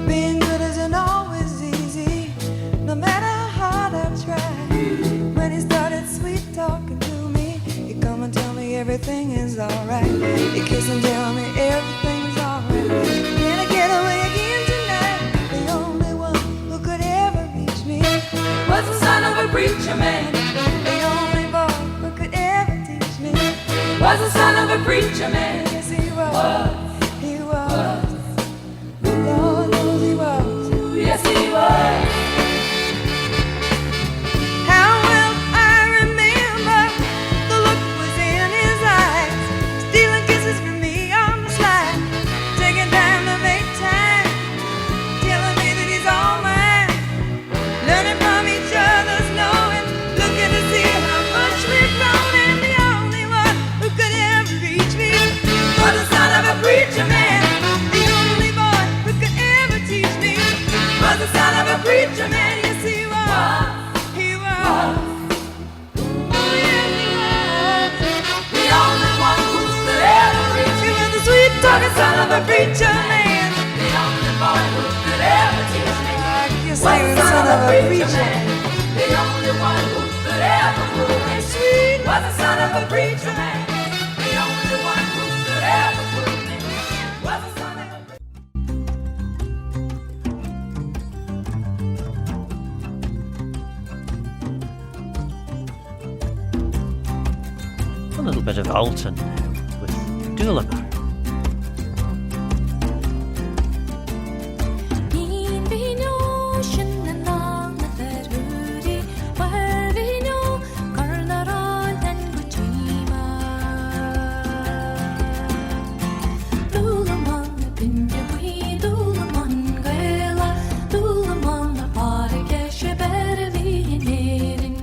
Being good isn't always easy, no matter how hard I try. When he started sweet talking to me, he'd come and tell me everything is alright. You kiss and tell me everything's alright. Can I get away again tonight? The only one who could ever reach me was the son of a preacher man. The only boy who could ever teach me was the son of a preacher man. Yes, he was. He was. Lord knows he was. Yes, he was. How well I remember the look was in his eyes, stealing kisses from me on the slide, taking time to make time, telling me that he's all mine, learning from each other's knowing, looking to see how much we've grown. And the only one who could ever reach me was the son of a preacher man. The only boy who could ever teach me was the son of a preacher man. Yes, he was. He was. Oh, yes, he was. The only one who could ever reach me was the sweet talking son of a preacher man. The only boy who could ever teach me was the son of a preacher man. The only one who could ever fool me sweet was the son of a preacher man. The only one who could ever fool me was the son of a A little bit of Alton now with Doolamar. Been we know shin and long the ferry, where we know Carnaron and Guchima. Doolamon, been we Doolamon, Gala, Doolamon, the party, guess you better be nearing.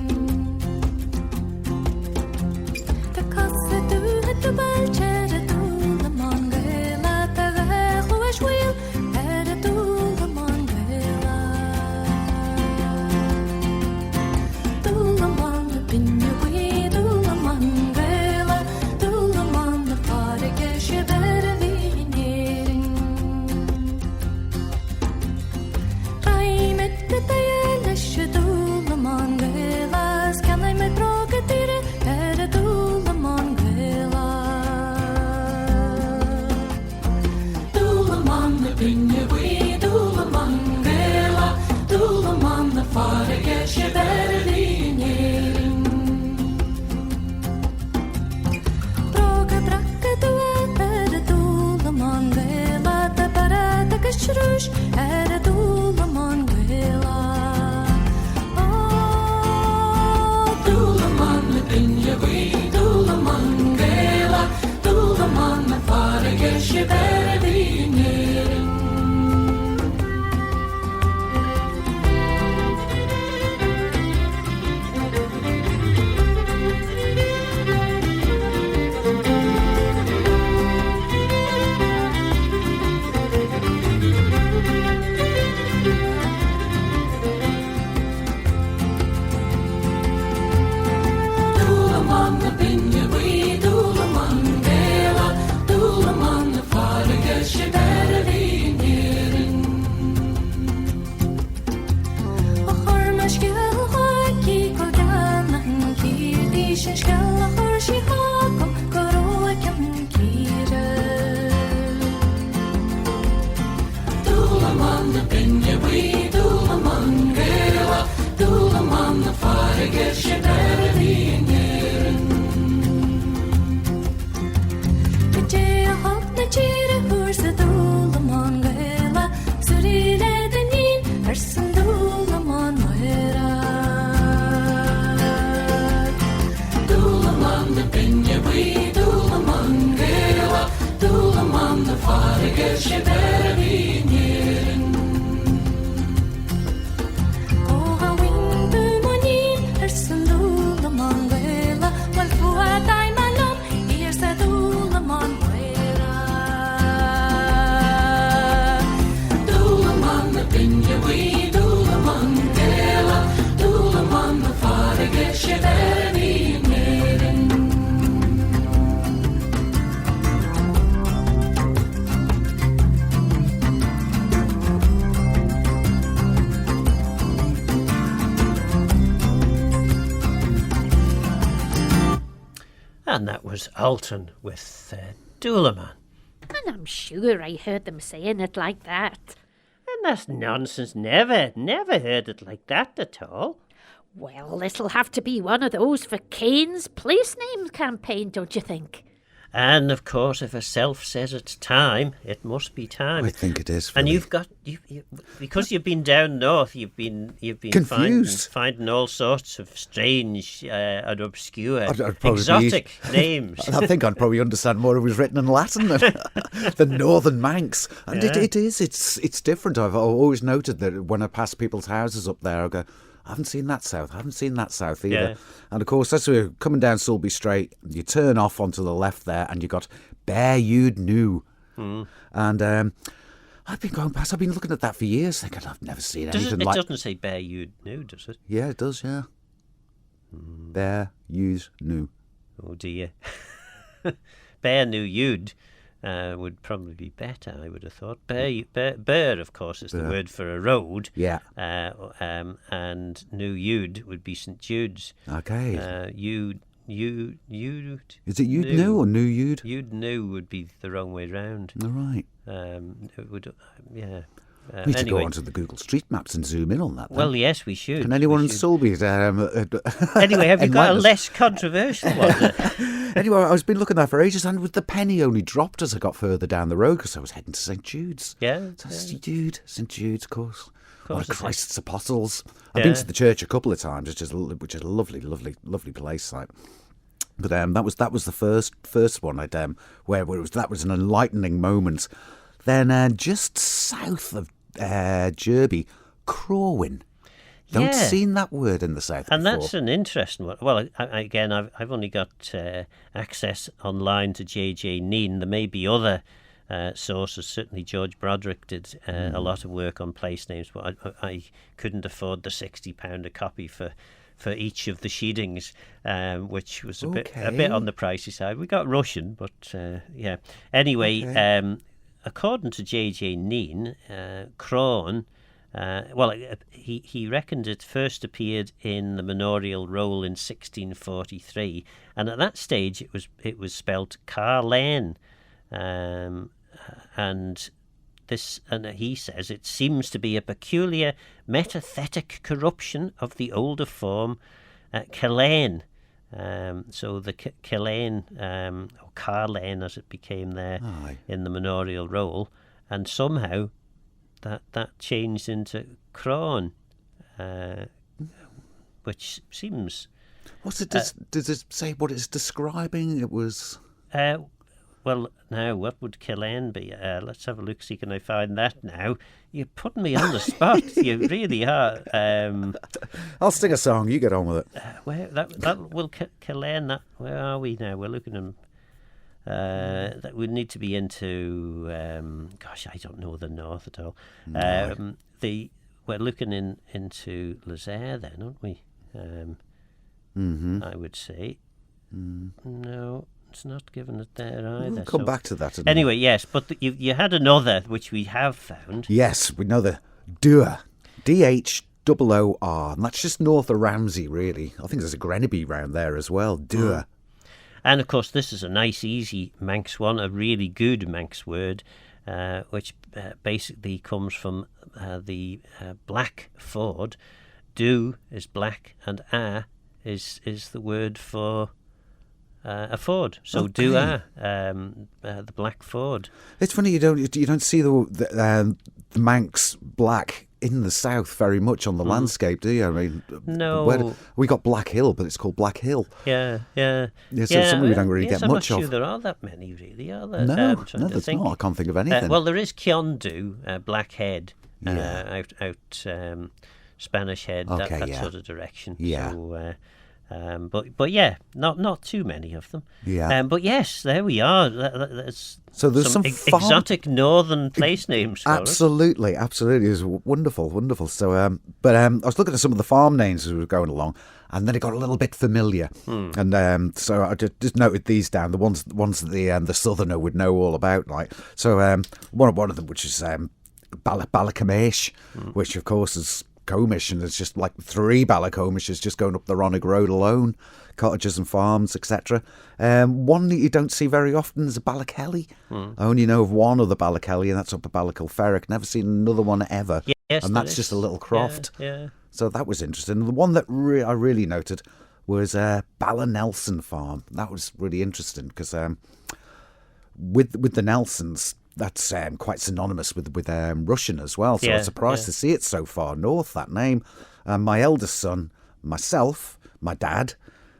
The casa do the balchere do the mongela, the huish wheel, and do the mongela. Do the mon, the pinny, do the mongela, do the mon, the party, guess you better be nearing. I met the day, lesh, do the mongela, scan I met brogatire, and do the mongela. Do the mon, the pinny, do the mongela, do the mon, the party, guess you better be nearing. Broga bracca do the mongela, the barata kashrush, and do the mongela. Oh, do the mon, the pinny, do the mongela, do the mon, the party, guess you better be nearing. Doolamon, the pinny, Doolamon, Gala, Doolamon, the party, guess you better be nearing. A harmash gil hockey, Gogan, Kirti, Shishkala, Horshi Hawk, Goroakan, Kira. Doolamon, the pinny, Doolamon, Gala, Doolamon, the party, guess you better be nearing. Jay, a hop, the cheetah, who's the door? was Alton with Doulaman. And I'm sure I heard them saying it like that. And that's nonsense. Never heard it like that at all. Well, it'll have to be one of those for Kane's place name campaign, don't you think? And of course, if a self says it's time, it must be time. I think it is. And Philly. you've got because you've been down north. You've been confused, finding all sorts of strange and obscure, I'd probably exotic names. I think I'd probably understand more if it was written in Latin than Northern Manx. And it's different. I've always noted that when I pass people's houses up there, I go, I haven't seen that south either. Yeah. And of course, as we're coming down Sulby Straight, you turn off onto the left there, and you got Bear You'd New. And I've been going past. I've been looking at that for years, thinking I've never seen anything like. It doesn't say Bear You'd New, does it? Yeah, it does. Yeah. Bear You'd New. Oh dear. Bear New You'd. Would probably be better, I would have thought. Bear, of course, is the word for a road. Yeah. And New You'd would be St Jude's. Okay. You'd. Is it You'd New or New You'd? You'd New would be the wrong way round. All right. It would, yeah. We need to go onto the Google Street Maps and zoom in on that. Then. Well, yes, we should. Can anyone in Sulby? Anyway, have you got a less controversial one? Anyway, I was been looking there for ages, and with the penny only dropped as I got further down the road because I was heading to St Jude's. Yeah. St Jude's, of course. One of Christ's Apostles. I've been to the church a couple of times, which is a lovely place. Like. But that was the first one I'd where it was that was an enlightening moment. Then just south of Jurby, Crawin. Don't seen that word in the south and before. That's an interesting one. Well, again, I've only got access online to J.J. Neen. There may be other sources. Certainly George Broderick did a lot of work on place names, but I couldn't afford the £60 a copy for each of the sheedings, which was a bit on the pricey side. We got Russian, but yeah. Anyway, according to J.J. Neen, Crawn. He reckoned it first appeared in the manorial roll in 1643, and at that stage it was spelt Carlane, and he says it seems to be a peculiar metathetic corruption of the older form Kilane. So the Kilane, or Carlane as it became there in the manorial roll, and somehow that changed into Crawn, which seems. What's it? Does it say what it's describing? It was. Well, now what would Kilane be? Let's have a look. See, can I find that now? You're putting me on the spot. You really are. I'll sing a song. You get on with it. Where that will Kilane? That where are we now? We're looking at. That would need to be into. Gosh, I don't know the north at all. No. We're looking into Lazaire then, aren't we? I would say. No, it's not given it there either. We'll come back to that. Anyway, yes, but you had another which we have found. Yes, we know the Dour, Dhooor, and that's just north of Ramsey, really. I think there's a Greneby round there as well. Dour. And of course, this is a nice, easy Manx one, a really good Manx word, which basically comes from the black ford. Do is black, and is the word for a ford. So Dour, the black ford. It's funny you don't see the Manx black in the south very much on the landscape, do you? I mean, no. We got Black Hill, but it's called Black Hill. Yeah. So something we don't really get much of. I'm not sure there are that many, really, are there? No, there's not. I can't think of anything. Well, there is Kiondu, Black Head, out Spanish Head, that sort of direction. Yeah. So, but yeah, not too many of them. Yeah. But yes, there we are. There's some exotic northern place names. Absolutely. It was wonderful. So, but I was looking at some of the farm names as we were going along, and then it got a little bit familiar. And so I just noted these down, the ones that the southerner would know all about. Like one of them, which is Ballacamash, which of course has Comish, and there's just like 3 Ballacomishes just going up the Ronnig Road alone, cottages and farms, etc. One that you don't see very often is a Ballakelly. I only know of one other Ballakelly, and that's up at Ballaculferrick. Never seen another one ever. Yes, and that's just a little croft. Yeah. So that was interesting. The one that I really noted was Balla-Nelson Farm. That was really interesting because with the Nelsons, that's quite synonymous with Russian as well. So I was surprised to see it so far north, that name. My eldest son, myself, my dad,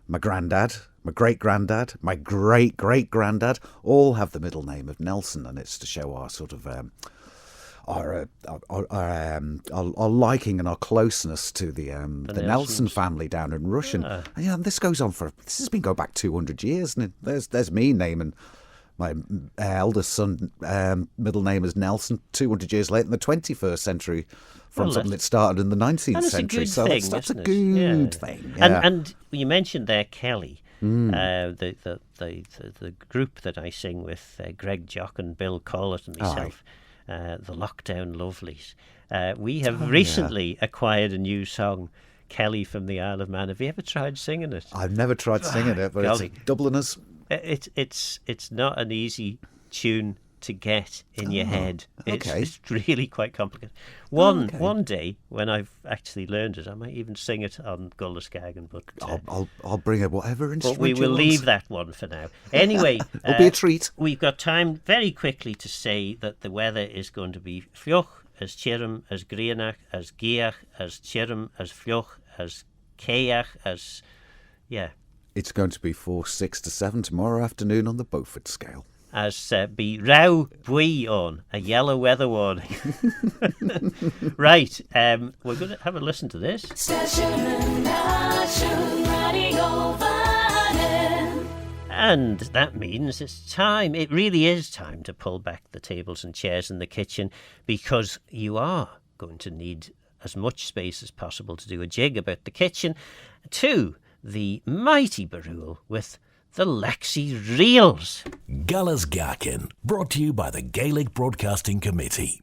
my granddad, my great-granddad, my great-great-granddad, all have the middle name of Nelson, and it's to show our sort of our liking and our closeness to the Nelson family down in Russian. And this goes on this has been going back 200 years, and there's me naming my eldest son middle name is Nelson 200 years later in the 21st century from something that started in the 19th century. So that's a good thing. Yeah. And you mentioned there Kelly. The group that I sing with, Greg Jock and Bill Collett and myself, the Lockdown Lovelies. We have recently acquired a new song, Kelly from the Isle of Man. Have you ever tried singing it? I've never tried singing it, but it's Dubliners. It's not an easy tune to get in your head. It's really quite complicated. One day when I've actually learned it, I might even sing it on Goll Gaccan. But I'll bring it whatever instrument. But we will leave that one for now. Anyway, it'll be a treat. We've got time very quickly to say that the weather is going to be fioch as chirim as grianach as giach as chirim as fioch as keach as It's going to be 4, 6 to 7 tomorrow afternoon on the Beaufort scale. As be row bui on, a yellow weather warning. Right, we're going to have a listen to this. And that means it's time, it really is time to pull back the tables and chairs in the kitchen, because you are going to need as much space as possible to do a jig about the kitchen to the mighty Barul with the Lexi Reels. Gullas Gaccan, brought to you by the Gaelic Broadcasting Committee.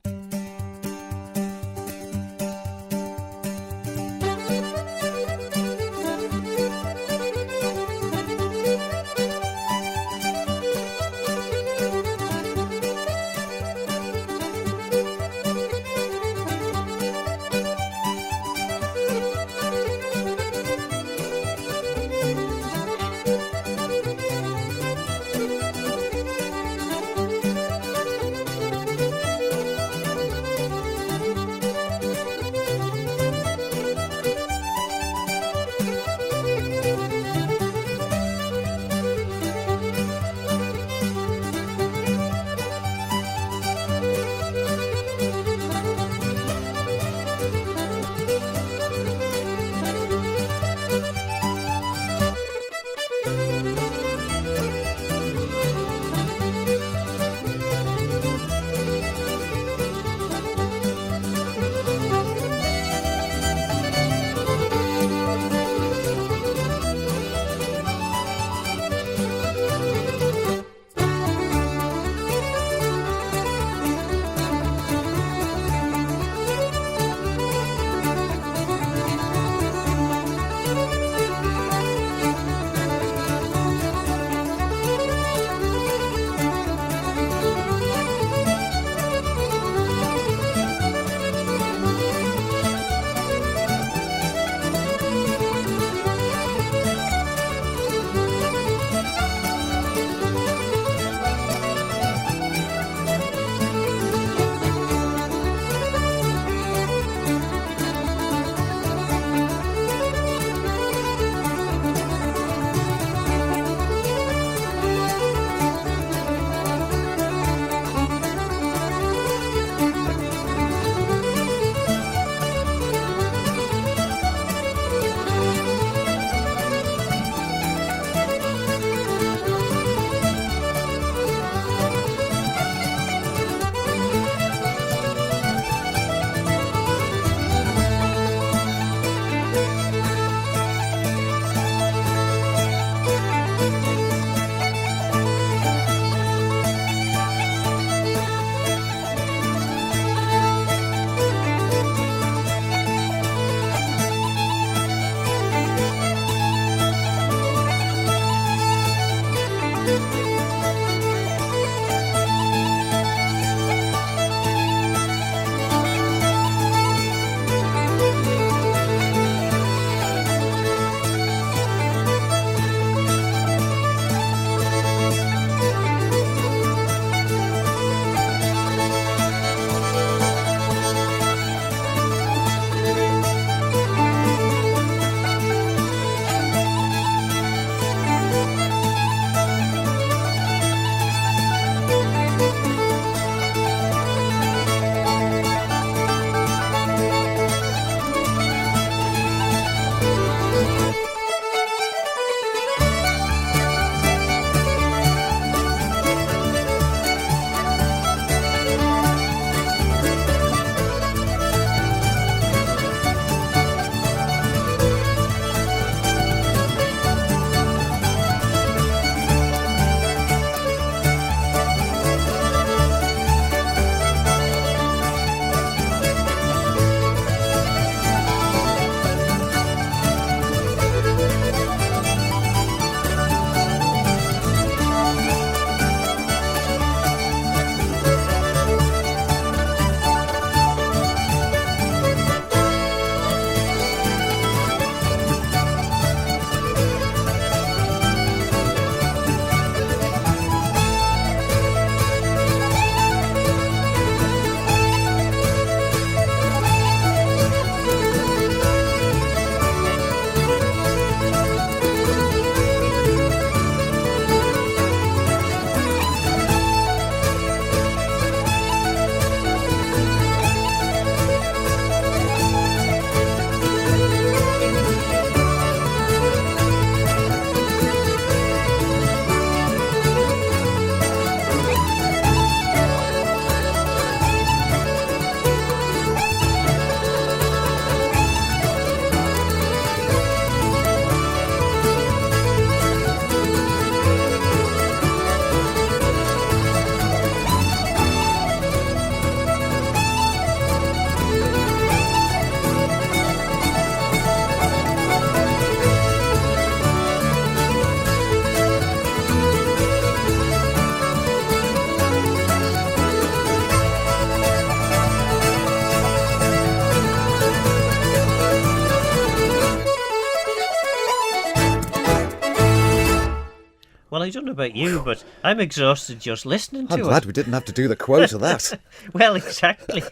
I don't know about you, but I'm exhausted just listening to it. I'm glad we didn't have to do the quote of that. Well, exactly.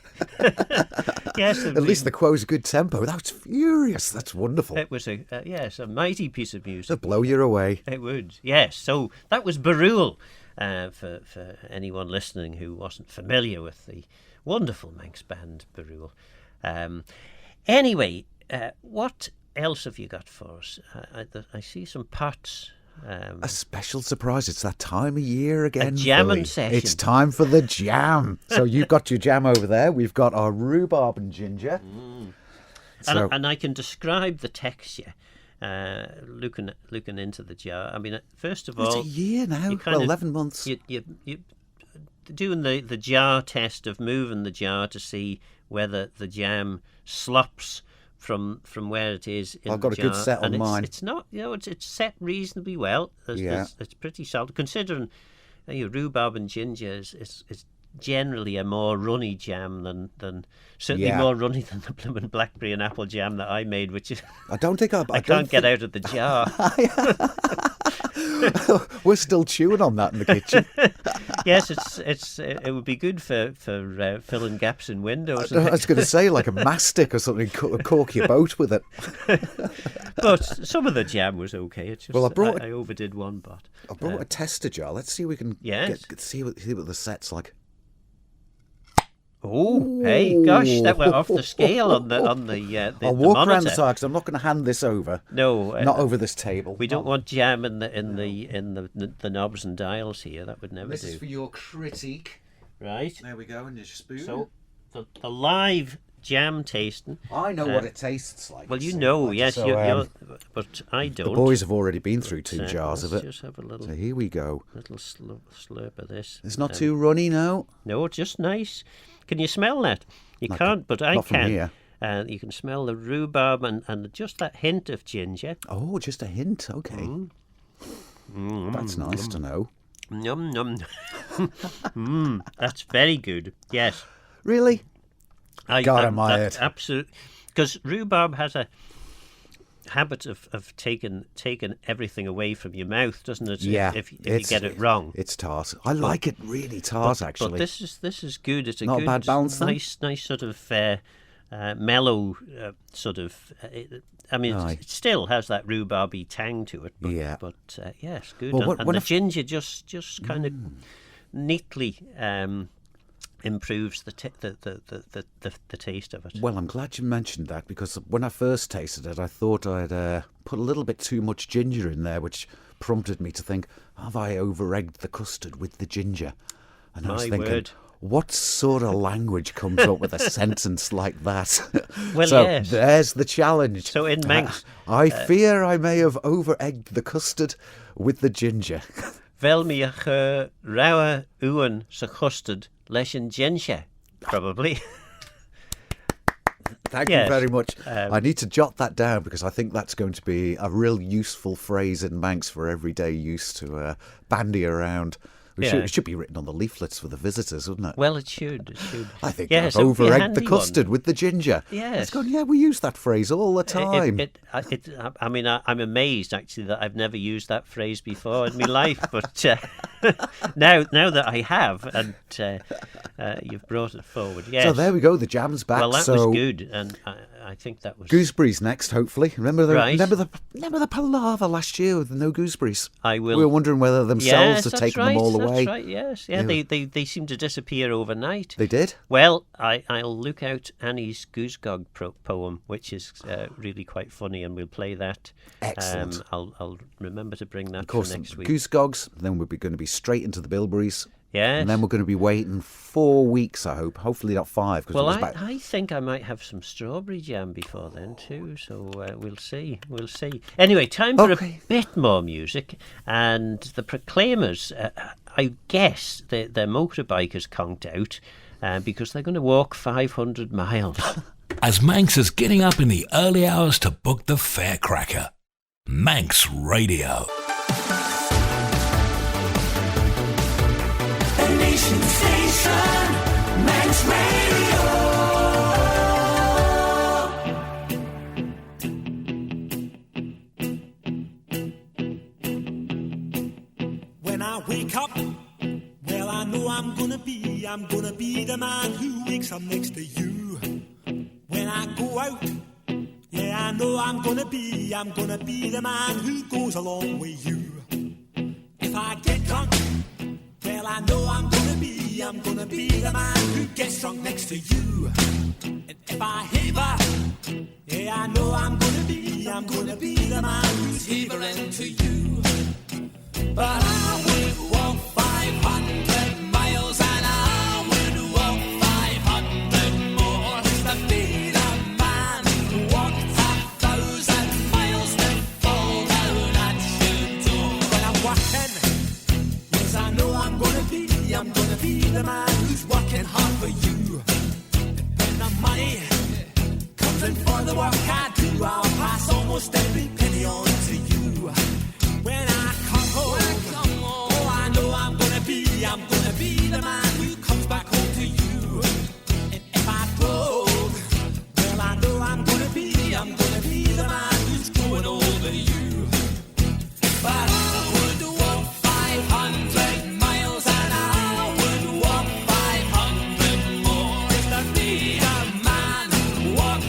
Yes. At least the quote's a good tempo. That was furious. That's wonderful. It was a mighty piece of music. It'll blow you away. It would, yes. So that was Barul, for anyone listening who wasn't familiar with the wonderful Manx band Barul. Anyway, what else have you got for us? I see some pots. A special surprise. It's that time of year again. A jamming Philly. session. It's time for the jam. So you've got your jam over there. We've got our rhubarb and ginger. So, and I can describe the texture looking into the jar. I mean, first of all... It's a year now. Well, 11 months. You doing the jar test of moving the jar to see whether the jam slops from where it is in I've got the a jar. good set on mine. It's not, it's set reasonably well. It's pretty solid. Considering rhubarb and ginger is generally a more runny jam than certainly more runny than the blooming blackberry and apple jam that I made, which is I don't think I can't get out of the jar. We're still chewing on that in the kitchen. Yes, it would be good for filling gaps in windows. I was going to say like a mastic or something, cork your boat with it. But some of the jam was okay. It's just I overdid one pot. I brought a tester jar. Let's see if we can see what the set's like. Oh, hey, gosh, that went off the scale on the I'll walk monitor. around the side because I'm not going to hand this over. No, not over this table. We don't want jam in the knobs and dials here. That would never do. This is for your critique. Right. There we go, and your spoon. So the live jam tasting. I know what it tastes like. Well, you know, yes, so, but I don't. The boys have already been through 2 jars of it. Just have a little. So here we go. Little slurp of this. It's not too runny now. No, just nice. Can you smell that? You Not can't, but I not from can. here. You can smell the rhubarb and just that hint of ginger. Oh, just a hint. Okay. That's nice to know. Num num. That's very good. Yes. Really? I admire it. Absolutely. Because rhubarb has a habit of taking everything away from your mouth, doesn't it? Yeah. If you get it wrong. It's tart. I like it really tart, actually. But this is good. It's a not good, a bad balance. Nice sort of mellow sort of. It still has that rhubarby tang to it. But, But yes, good. Well, and the ginger just kind of neatly. Improves the taste of it. Well, I'm glad you mentioned that because when I first tasted it, I thought I'd put a little bit too much ginger in there, which prompted me to think, have I over-egged the custard with the ginger? And I was thinking, what sort of language comes up with a sentence like that? Well, so yes. There's the challenge. So in Manx... I fear I may have over-egged the custard with the ginger. Vel mi a rour oohyn sa chustard lesh jinshar, probably. Thank you very much. I need to jot that down because I think that's going to be a real useful phrase in Manx for everyday use to bandy around. It should be written on the leaflets for the visitors, wouldn't it? Well, it should. I think I've over-egged the custard with the ginger. Yes. We use that phrase all the time. I'm amazed, actually, that I've never used that phrase before in my life. But now that I have, and you've brought it forward. Yes. So there we go. The jam's back. Well, that was good, and I think that was... Gooseberries next, hopefully. Remember the palaver last year with no gooseberries? I will. We were wondering whether themselves had taken them all away. That's right, yes. Yeah, they seem to disappear overnight. They did? Well, I'll look out Annie's Goosegog poem, which is really quite funny, and we'll play that. Excellent. I'll remember to bring that of course, for next week. Goosegogs, then we're going to be straight into the bilberries. Yes. And then we're going to be waiting 4 weeks, I hope. Hopefully not 5. Well, I think I might have some strawberry jam before then too, so we'll see. Anyway, time for a bit more music. And the Proclaimers, I guess their motorbike is conked out because they're going to walk 500 miles. As Manx is getting up in the early hours to book the Faircracker. Manx Radio. Nation Station, Manx Radio. be, I'm gonna be the man who wakes up next to you. When I go out, yeah, I know I'm gonna be the man who goes along with you. If I get drunk, well, I know I'm gonna be the man who gets drunk next to you. And if I haver, yeah, I know I'm gonna be the man who's havering to you. But I would walk 500 miles and I would walk 500 more just to be the man who walked 1,000 miles to fall down at your door. When I'm working, yes, I know I'm gonna be the man who's working hard for you. And when the money comes in for the work I do, I'll pass almost every penny on to you. When I come home, oh, I know I'm gonna be the man who comes back home to you. And if I broke, well, I know I'm gonna be the man who's going over you. But I would walk 500 miles and I would walk 500 more just to be the man who walks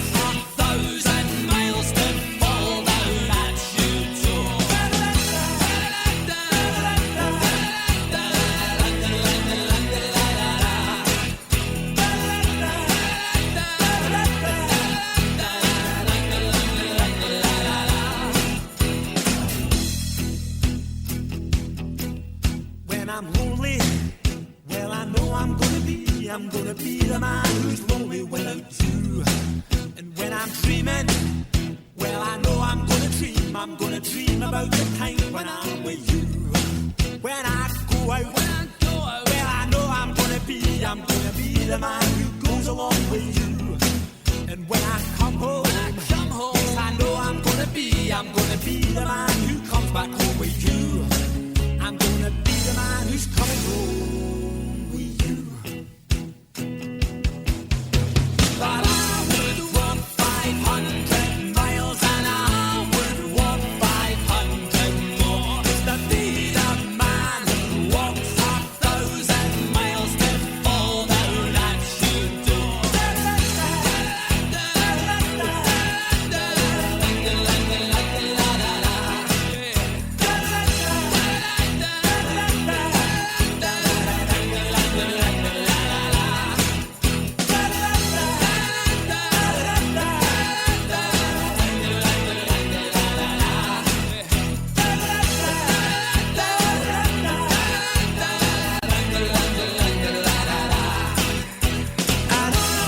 1,000 miles to fall down at your door. When I'm lonely, well, I know I'm gonna be the man who's lonely without you. And when I'm dreaming, well, I know I'm gonna dream about the time when I'm with you. When I go out, well, I know I'm gonna be the man who goes along with you. And when I come home, yes, I know I'm gonna be the man who comes back home with you. I'm gonna be the man who's coming home with you. But I would walk 500 miles and I would walk 500 more just to be the man who walks 1,000 miles to fall down at your door. And I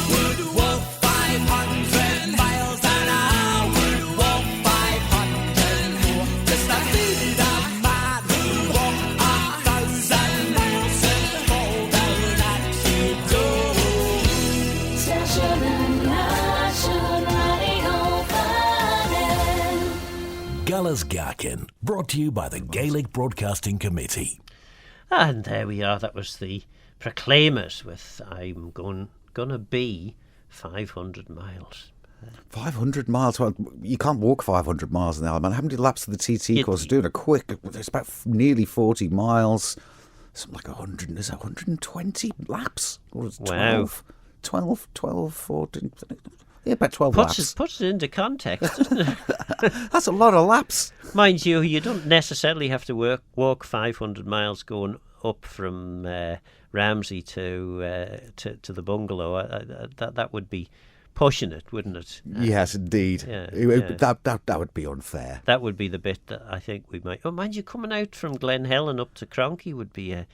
would walk 500 miles and I would walk 500 more just to be the man who walked 1,000 miles to fall down at your door. Galla's Gaccan, brought to you by the Gaelic Broadcasting Committee. And there we are. That was the Proclaimers with I'm gonna be 500 miles. 500 miles. Well, you can't walk 500 miles an hour, man. How many laps of the TT course? Doing a quick, it's about nearly 40 miles. Something like 100, is that 120 laps? Or is it 12? Wow. 12, 14, yeah, about 12 laps. Puts it into context, doesn't it? That's a lot of laps. Mind you don't necessarily have to walk 500 miles going up from Ramsey to the bungalow. That would be pushing it, wouldn't it? Yes, indeed. Yeah. That would be unfair. That would be the bit that I think we might... Oh, mind you, coming out from Glen Helen up to Cronky would be a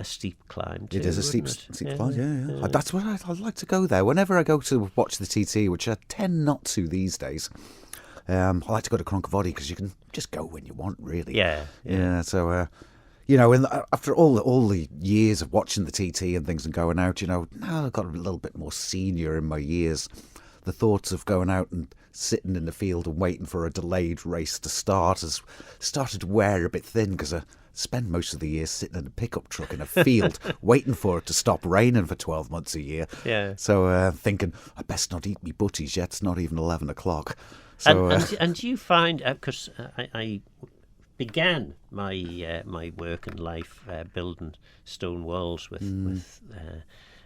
steep climb too. It is a steep climb, yeah. That's what I'd like to go there. Whenever I go to watch the TT, which I tend not to these days, I like to go to Cronkyvoddy because you can just go when you want, really. Yeah. So, after all the years of watching the TT and things and going out, now I've got a little bit more senior in my years. The thoughts of going out and sitting in the field and waiting for a delayed race to start has started to wear a bit thin because I spend most of the year sitting in a pickup truck in a field waiting for it to stop raining for 12 months a year. Yeah. So thinking, I best not eat me butties yet. It's not even 11 o'clock. So, and you find, because I began my my work in life building stone walls with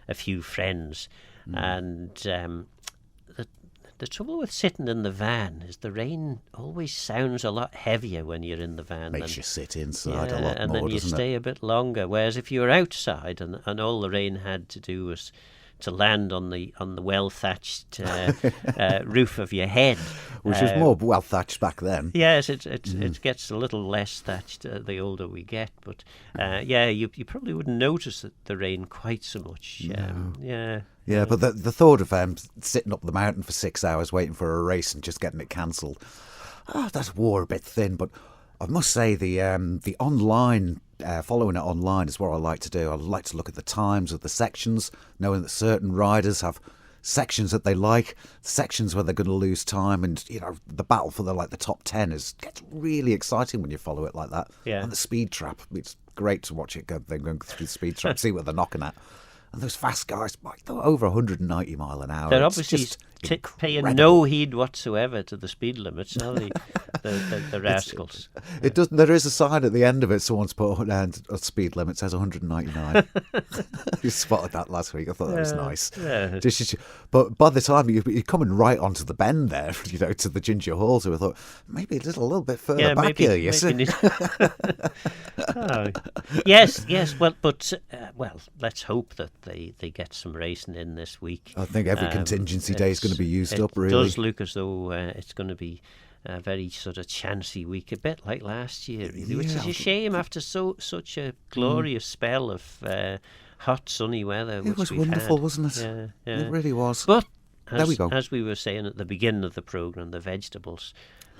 a few friends, and the trouble with sitting in the van is the rain always sounds a lot heavier when you're in the van. Makes you sit inside a lot and more, then you doesn't stay it? a bit longer. Whereas if you were outside and all the rain had to do was to land on the well thatched roof of your head, Which was more well thatched back then. Yes, it gets a little less thatched the older we get, but you probably wouldn't notice the rain quite so much. Yeah, but the thought of sitting up the mountain for 6 hours waiting for a race and just getting it cancelled, that wore a bit thin. But I must say the online, following it online is what I like to do. I like to look at the times of the sections, knowing that certain riders have sections that they like, sections where they're going to lose time, and the battle for the top 10 gets really exciting when you follow it like that. Yeah. And the speed trap, it's great to watch it going through the speed trap, see what they're knocking at. And those fast guys, they're over 190 mile an hour. They're It's obviously just paying incredible. no heed whatsoever to the speed limits, are they? the rascals. It doesn't. There is a sign at the end of it. Someone's put a speed limit says 199. You spotted that last week. I thought that was nice. Yeah. But by the time you're coming right onto the bend there, to the Ginger Hall, so I thought maybe a little bit further back here. Yes. Yes. Well, but let's hope that they get some racing in this week. I think every contingency day is going to be used up. Really, it does look as though it's going to be a very sort of chancy week, a bit like last year, really, which is a shame after such a glorious spell of hot, sunny weather. It was wonderful, wasn't it? Yeah. It really was. But there we go. As we were saying at the beginning of the programme, the vegetables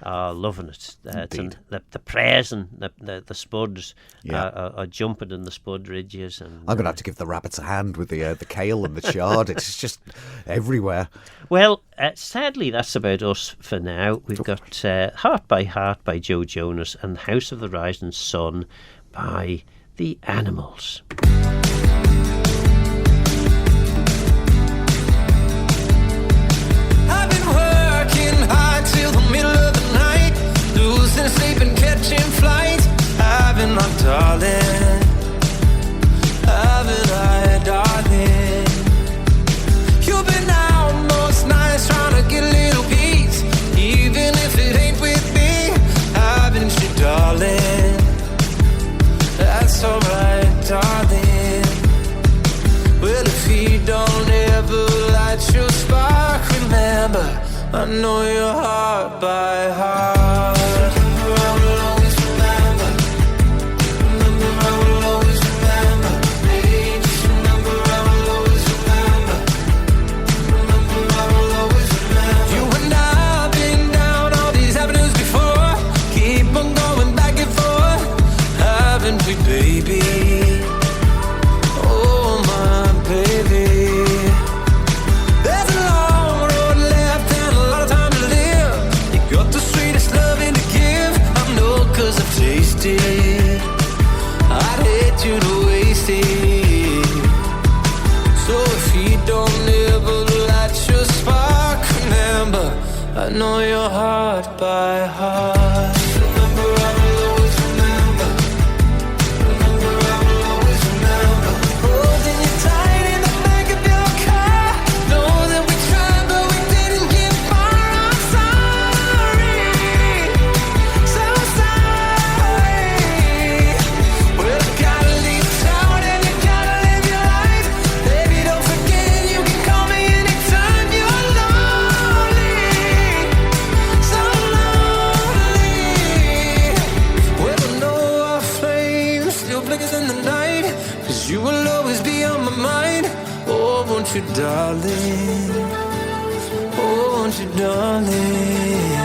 are loving it. The prayers and the spuds are jumping in the spud ridges. And I'm going to have to give the rabbits a hand with the kale and the chard. It's just everywhere. Well, sadly, that's about us for now. We've got Heart by Heart by Joe Jonas and House of the Rising Sun by The Animals. I've been working hard till the middle of the night, losing sleep and catching flights. Haven't I, darling? Haven't I, darling? You've been out most nights trying to get a little peace, even if it ain't with me. Haven't you, darling? That's alright, darling. Well, if you don't ever light your spark, remember, I know your heart by heart. Remember, I will always remember. Remember, I will always remember. Hey, just remember, I will always remember. Remember, I will always remember. You and I have been down all these avenues before. Keep on going back and forth, haven't we, baby? Oh, my baby. There's a long road left and a lot of time to live. You got the sweetest loving to give. I know 'cause I've tasted. I'd hate you to waste it. So if you don't ever light your spark, remember, I know your heart by heart. Remember, I will always remember. Remember, I will always remember. Holding you tight in the back of your car. Know that we tried, but we didn't get far. I'm sorry, so sorry. Well, I gotta leave town and you gotta live your life. Baby, don't forget you can call me anytime you're lonely, so lonely. Well, I know our flame still flickers in the night, 'cause you will always be on my mind. Oh, won't you, darling? Oh, won't you, darling?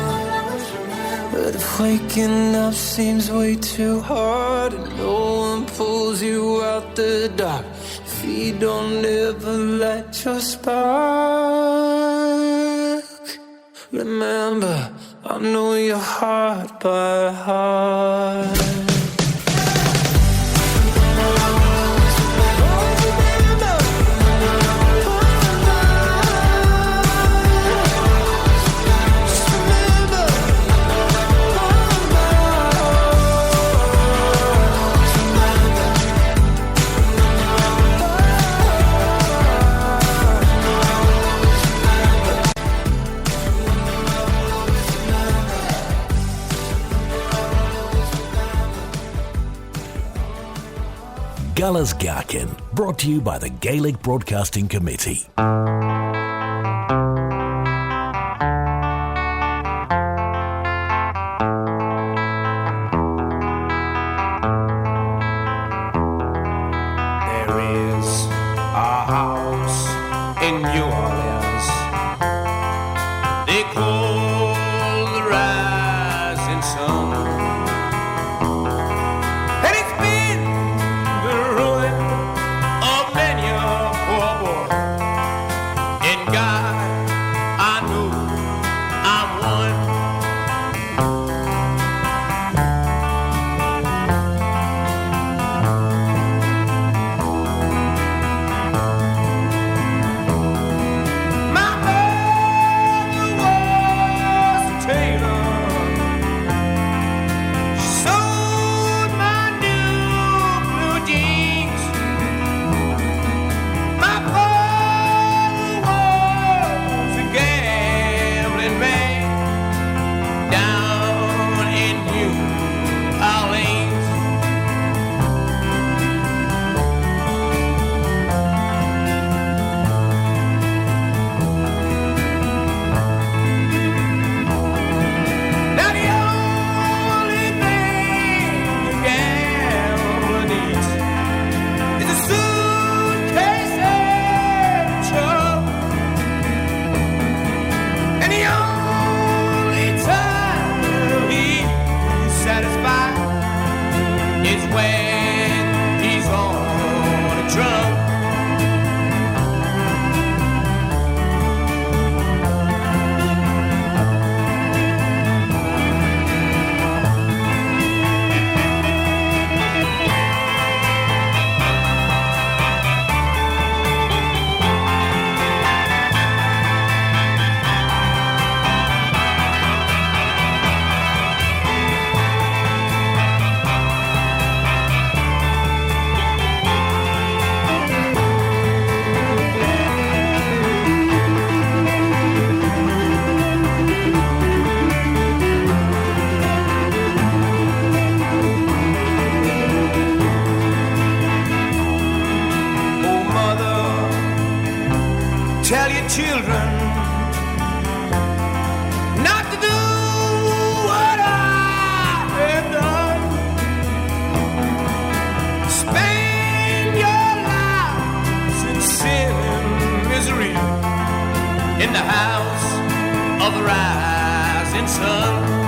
But if waking up seems way too hard and no one pulls you out the dark, if you don't ever light your spark, remember, I know your heart by heart. Galas Gaccan, brought to you by the Gaelic Broadcasting Committee. There is a house in New Orleans they call the Rising Sun, and it's been the ruin of many a poor boy. And God, I know I'm one. My mother was a tailor. She sewed my new blue jeans. My father was a gambling man down in New Orleans. Now the only thing a gambler needs is a suitcase and a truck, and the only time he's satisfied is when he's on a drum. Oh, mother, tell your children not to do what I have done. Spend your lives in sin and misery in the house of the rising sun.